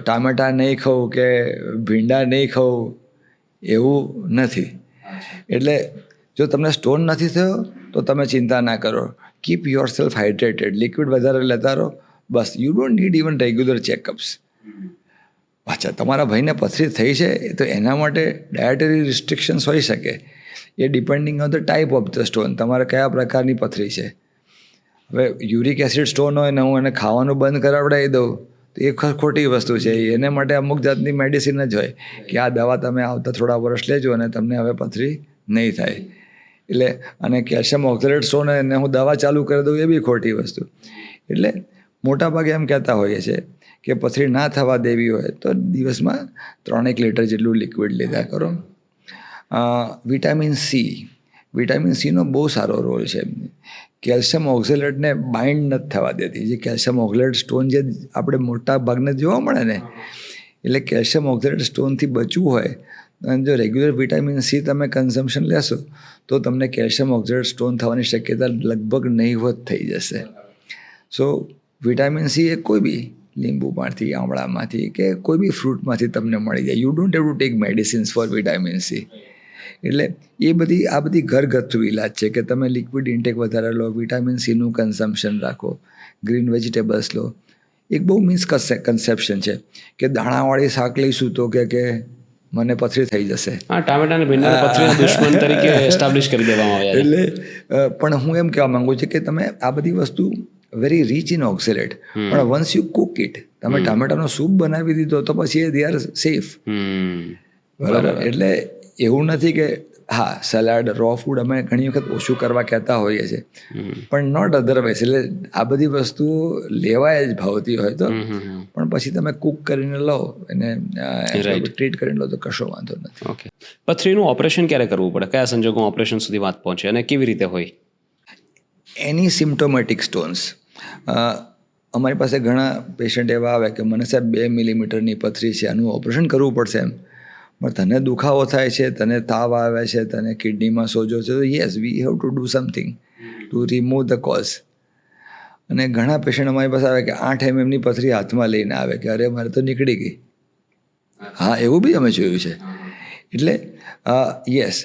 ટામેટાં નહીં ખાવું કે ભીંડા નહીં ખાવું એવું નથી. એટલે જો તમને સ્ટોન નથી થયો તો તમે ચિંતા ના કરો. Keep yourself hydrated, liquid વધારે લેતા રહો, બસ. You don't need even regular checkups. અચ્છા, તમારા ભાઈને પથરી થઈ છે તો એના માટે ડાયટરી રિસ્ટ્રિક્શન્સ હોઈ શકે. એ depending on the type of the stone, તમારે કયા પ્રકારની પથરી છે. હવે યુરિક એસિડ સ્ટોન હોય ને હું એને ખાવાનું બંધ કરાવડાવી દઉં તો એ ખોટી વસ્તુ છે. એને માટે અમુક જાતની મેડિસિન જ હોય કે આ દવા તમે આવતા થોડા વર્ષ લેજો અને તમને હવે પથરી નહીં થાય. એટલે અને કેલ્શિયમ ઓક્ઝલેટ સ્ટોન એને હું દવા ચાલુ કરી દઉં એ બી ખોટી વસ્તુ. એટલે મોટાભાગે એમ કહેતા હોઈએ છે કે પથરી ના થવા દેવી હોય તો દિવસમાં 3 લીટર જેટલું લિક્વિડ લીધા કરો. વિટામિન સીનો બહુ સારો રોલ છે. કેલ્શિયમ ઓક્ઝલેટને બાઇન્ડ નથી થવા દેતી. જે કેલ્શિયમ ઓક્ઝલેટ સ્ટોન જે આપણે મોટા ભાગને જોવા મળે ને, એટલે કેલ્શિયમ ઓક્ઝલેટ સ્ટોનથી બચવું હોય અને જો રેગ્યુલર વિટામિન સી તમે કન્ઝમ્પશન લેશો તો તમને કેલ્શિયમ ઓક્ઝલેટ સ્ટોન થવાની શક્યતા લગભગ નહીવત થઈ જશે. સો વિટામિન સી એ કોઈ બી લીંબુમાંથી, આમળામાંથી કે કોઈ બી ફ્રૂટમાંથી તમને મળી જાય. You don't have to take medicines for vitamin C. એટલે આ બધી ઘરગથ્થુ ઇલાજ છે કે તમે લિક્વિડ ઇન્ટેક વધારે લો, વિટામિન સીનું કન્ઝમ્પશન રાખો, ગ્રીન વેજીટેબલ્સ લો. એક બહુ મિસકન્સેપ્શન છે કે દાણાવાળી શાક લઈશું તો કે મને પથરી થઈ જશે. ટામેટા અને ભીંડાને પથરીના દુશ્મન તરીકે એસ્ટાબ્લિશ કરી દેવામાં આવ્યા. એટલે પણ હું એમ કહેવા માંગુ છું કે તમે આ બધી વસ્તુ વેરી રીચ ઇન ઓક્ઝલેટ, પણ વન્સ યુ કુક ઇટ, તમે ટામેટાનો સૂપ બનાવી દીધો તો પછી દે આર સેફ. બરાબર. એટલે એવું નથી કે હા સલાડ, રો ફૂડ અમે ઘણી વખત ઓછું કરવા કહેતા હોઈએ છીએ, પણ નોટ અધરવાઇઝ. એટલે આ બધી વસ્તુઓ લેવાય જ ભાવતી હોય તો, પણ પછી તમે કુક કરીને લો, એને ટ્રીટ કરીને લો તો કશો વાંધો નથી. ઓકે. પથરીનું ઓપરેશન ક્યારે કરવું પડે, કયા સંજોગોમાં ઓપરેશન સુધી વાત પહોંચે અને કેવી રીતે હોય? એની સિમ્ટોમેટિક સ્ટોન્સ. અમારી પાસે ઘણા પેશન્ટ એવા આવે કે મને સાહેબ 2 મિલીમીટરની પથરી છે, આનું ઓપરેશન કરવું પડશે એમ, પણ તને દુખાવો થાય છે, તને તાવ આવે છે, તને કિડનીમાં સોજો છે, તો yes we have to do something to remove the cause. અને ઘણા પેશન્ટ અમારી પાસે આવે કે 8 mm ની પથરી હાથમાં લઈને આવે કે અરે મારે તો નીકળી ગઈ. હા, એવું બી અમે જોયું છે. એટલે યસ,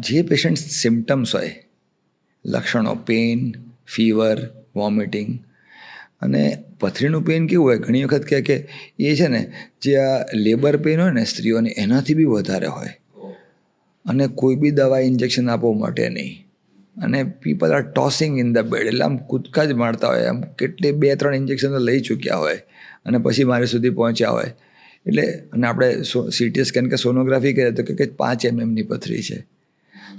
જે પેશન્ટ સિમ્ટમ્સ હોય, લક્ષણો, પેઇન, ફીવર, વોમિટિંગ, અને પથરીનું પેઇન કેવું હોય, ઘણી વખત કહે કે એ છે ને જે આ લેબર પેઇન હોય ને સ્ત્રીઓને એનાથી બી વધારે હોય, અને કોઈ બી દવા ઇન્જેક્શન આપવા માટે નહીં, અને people are tossing in the bed, એટલે આમ કૂદકા જ મારતા હોય, આમ કેટલી 2-3 ઇન્જેક્શન તો લઈ ચૂક્યા હોય અને પછી મારી સુધી પહોંચ્યા હોય. એટલે અને આપણે સીટી સ્કેન કે સોનોગ્રાફી કરીએ તો કે 5 mm ની પથરી છે.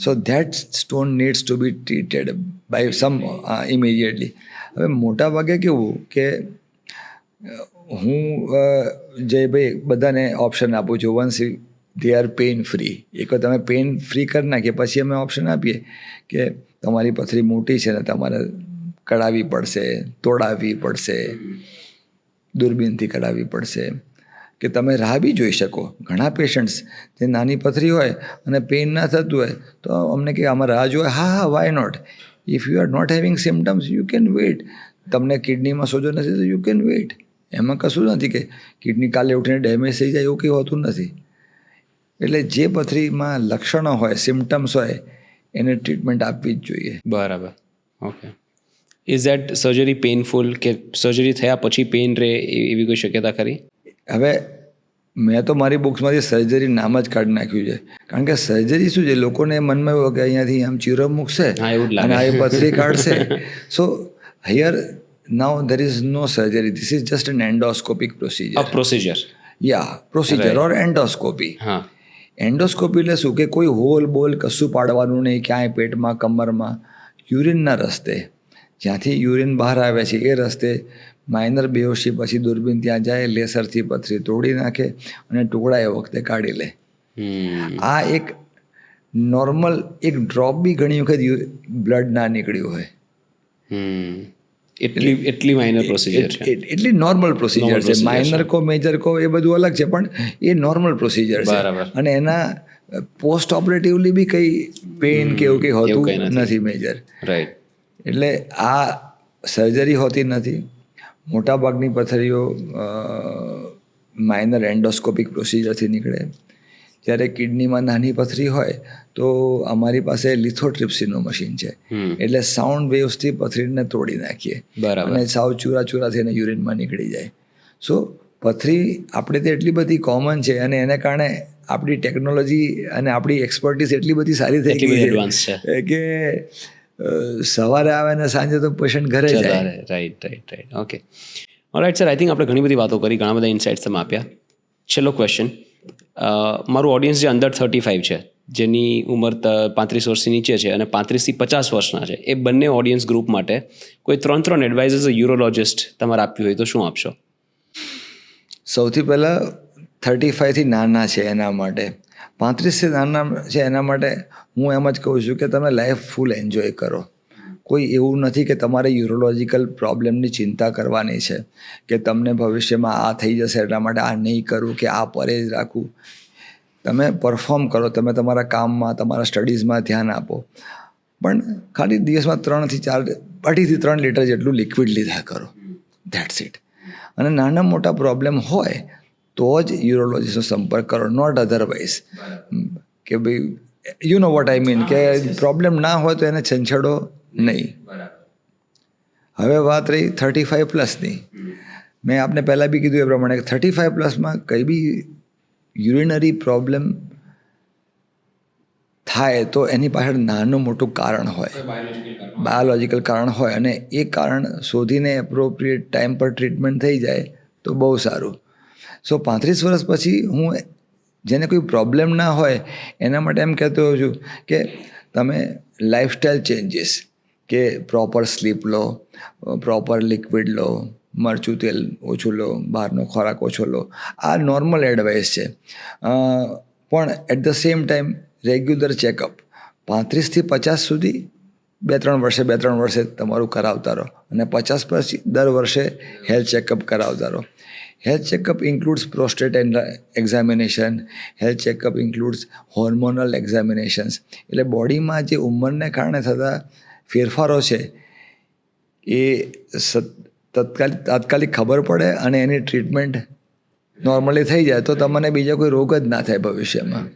So that stone needs to be treated by some immediately. હવે મોટા ભાગે કેવું કે હું જે ભાઈ બધાને ઓપ્શન આપું છું, once they are pain free, એકવાર તમે પેઇન ફ્રી કરી નાખીએ પછી અમે ઓપ્શન આપીએ કે તમારી પથરી મોટી છે ને તમારે કઢાવવી પડશે, તોડાવવી પડશે, દૂરબીનથી કઢાવવી પડશે, કે તમે રાહ બી જોઈ શકો. ઘણા પેશન્ટ્સ જે નાની પથરી હોય અને પેઇન ના થતું હોય તો અમને કે આમાં રાહ જોવે. હા, why not? If you are not having symptoms you can wait. તમને કિડનીમાં સોજો નથી તો યુ કેન વેઇટ. એમાં કશું નથી કે કિડની કાલે ઉઠીને ડેમેજ થઈ જાય, એવું કંઈ હોતું નથી. એટલે જે પથરીમાં લક્ષણો હોય, સિમ્ટમ્સ હોય, એને ટ્રીટમેન્ટ આપવી જ જોઈએ. બરાબર. Okay. Is that surgery painful, કે સર્જરી થયા પછી પેઇન રહે એવી કોઈ શક્યતા ખરી? હવે મેં તો મારી બુક્સમાંથી સર્જરી નામ જ કાઢી નાખ્યું છે, કારણ કે સર્જરી શું છે, લોકોને મનમાં એવું કે અહીંયાથી આમ ચીરો મૂકશે અને આ પથરી કાઢશે. So here now there is no surgery, this is just an endoscopic procedure. Yeah, procedure or endoscopy. Endoscopy એટલે શું કે કોઈ હોલ બોલ કશું પાડવાનું નહીં, ક્યાંય પેટમાં, કમરમાં, યુરિનના રસ્તે, જ્યાંથી યુરિન બહાર આવે છે એ રસ્તે માઇનર બેહોશી પછી દૂરબીન ત્યાં જાય, લેસરથી પથરી તોડી નાખે અને ટુકડા એ વખતે કાઢી લે. આ એક નોર્મલ, એક ડ્રોપ બી ઘણી વખત બ્લડ ના નીકળ્યું હોય, એટલી માઇનર પ્રોસિજર છે, એટલી નોર્મલ પ્રોસિજર છે. માઇનર કો મેજર કો એ બધું અલગ છે, પણ એ નોર્મલ પ્રોસિજર છે. અને એના પોસ્ટ ઓપરેટિવલી બી કંઈ પેઇન કે એવું કંઈ હોતું નથી મેજર. રાઈટ. એટલે આ સર્જરી હોતી નથી. મોટાભાગની પથરીઓ માઇનર એન્ડોસ્કોપિક પ્રોસિજરથી નીકળે. જ્યારે કિડનીમાં નાની પથરી હોય તો અમારી પાસે લિથોટ્રિપ્સીનું મશીન છે, એટલે સાઉન્ડ વેવ્સથી પથરીને તોડી નાખીએ અને સાવ ચૂરા ચૂરા થઈને યુરિનમાં નીકળી જાય. સો પથરી આપણે તો એટલી બધી કોમન છે અને એને કારણે આપણી ટેકનોલોજી અને આપણી એક્સપર્ટીસ એટલી બધી સારી થઈ ગઈ છે કે સવારે આવે ને સાંજે તો પેશન્ટ ઘરે જાય. Right. Okay, alright sir, I think આપણે ઘણી બધી વાતો કરી, ઘણા બધા ઇન્સાઇટ્સ તમે આપ્યા. છેલ્લો ક્વેશ્ચન, મારું ઓડિયન્સ જે અંડર 35 છે, જેની ઉંમર 35 વર્ષથી નીચે છે અને 35 થી 50 વર્ષના છે, એ બંને ઓડિયન્સ ગ્રુપ માટે કોઈ 3 એડવાઇઝર્સ યુરોલોજિસ્ટ તમારે આપ્યું હોય તો શું આપશો? સૌથી પહેલાં 35 થી નાના છે એના માટે, 35 થી નાના છે એના માટે હું એમ જ કહું છું કે તમે લાઈફ ફૂલ એન્જોય કરો. કોઈ એવું નથી કે તમારે યુરોલોજિકલ પ્રોબ્લેમની ચિંતા કરવાની છે કે તમને ભવિષ્યમાં આ થઈ જશે એટલા માટે આ નહીં કરું કે આ પરેજ રાખવું. તમે પરફોર્મ કરો, તમે તમારા કામમાં, તમારા સ્ટડીઝમાં ધ્યાન આપો, પણ ખાલી દિવસમાં 2.5 થી 3 લીટર જેટલું લિક્વિડ લીધા કરો. That's it. અને નાના મોટા પ્રોબ્લેમ હોય તો જ યુરોલોજીસ્ટનો સંપર્ક કરો, નોટ અધરવાઇઝ. કે ભાઈ you know what I mean, કે પ્રોબ્લેમ ના હોય તો એને છંછેડો નહીં. હવે વાત રહી 35+ની. મેં આપને પહેલાં બી કીધું એ પ્રમાણે 35+માં કંઈ બી યુરિનરી પ્રોબ્લેમ થાય તો એની પાછળ નાનું મોટું કારણ હોય, બાયોલોજિકલ કારણ હોય, અને એ કારણ શોધીને એપ્રોપ્રિએટ ટાઈમ પર ટ્રીટમેન્ટ થઈ જાય તો બહુ સારું. સો 35 વર્ષ પછી હું જેને કોઈ પ્રોબ્લેમ ના હોય એના માટે એમ કહેતો હોઉં છું કે તમે લાઇફસ્ટાઇલ ચેન્જીસ, કે પ્રોપર સ્લીપ લો, પ્રોપર લિક્વિડ લો, મરચું તેલ ઓછું લો, બહારનો ખોરાક ઓછો લો. આ નોર્મલ એડવાઇસ છે. પણ at the same time regular checkup 35 થી 50 સુધી બે ત્રણ વર્ષે તમારું કરાવતા રહો અને 50 પછી દર વર્ષે હેલ્થ ચેકઅપ કરાવતા રહો. Health checkup includes prostate examination, health checkup includes hormonal examinations. એટલે બોડીમાં જે ઉંમરને કારણે થતા ફેરફારો છે એ તાત્કાલિક ખબર પડે અને એની ટ્રીટમેન્ટ નોર્મલી થઈ જાય તો તમને બીજો કોઈ રોગ જ ના થાય ભવિષ્યમાં.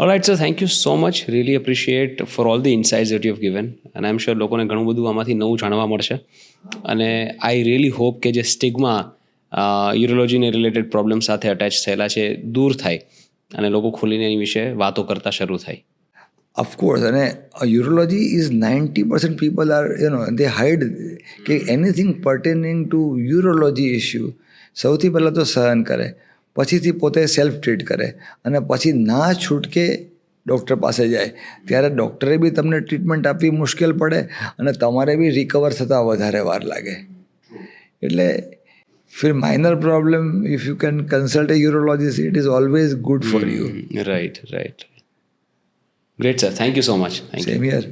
Alright sir, thank you so much. Really appreciate for all the insights that you have given and I am sure લોકોને ઘણું બધું આમાંથી નવું જાણવા મળશે. અને આઈ રિયલી હોપ કે જે સ્ટિગ્મા યુરોલોજીને રિલેટેડ પ્રોબ્લેમ સાથે અટેચ થયેલા છે દૂર થાય અને લોકો ખુલીને એની વિશે વાતો કરતા શરૂ થાય. ઓફકોર્સ. અને urology is 90% people are they hide કે anything pertaining to urology issue સૌથી પહેલાં તો સહન કરે, પછીથી પોતે સેલ્ફ ટ્રીટ કરે અને પછી ના છૂટકે ડૉક્ટર પાસે જાય. ત્યારે ડૉક્ટરે બી તમને ટ્રીટમેન્ટ આપવી મુશ્કેલ પડે અને તમારે બી રિકવર થતાં વધારે વાર લાગે. એટલે फिर minor problem if you can consult a urologist, it is always good for you. Right. Great, sir. Thank you so much. Thank you. Same here.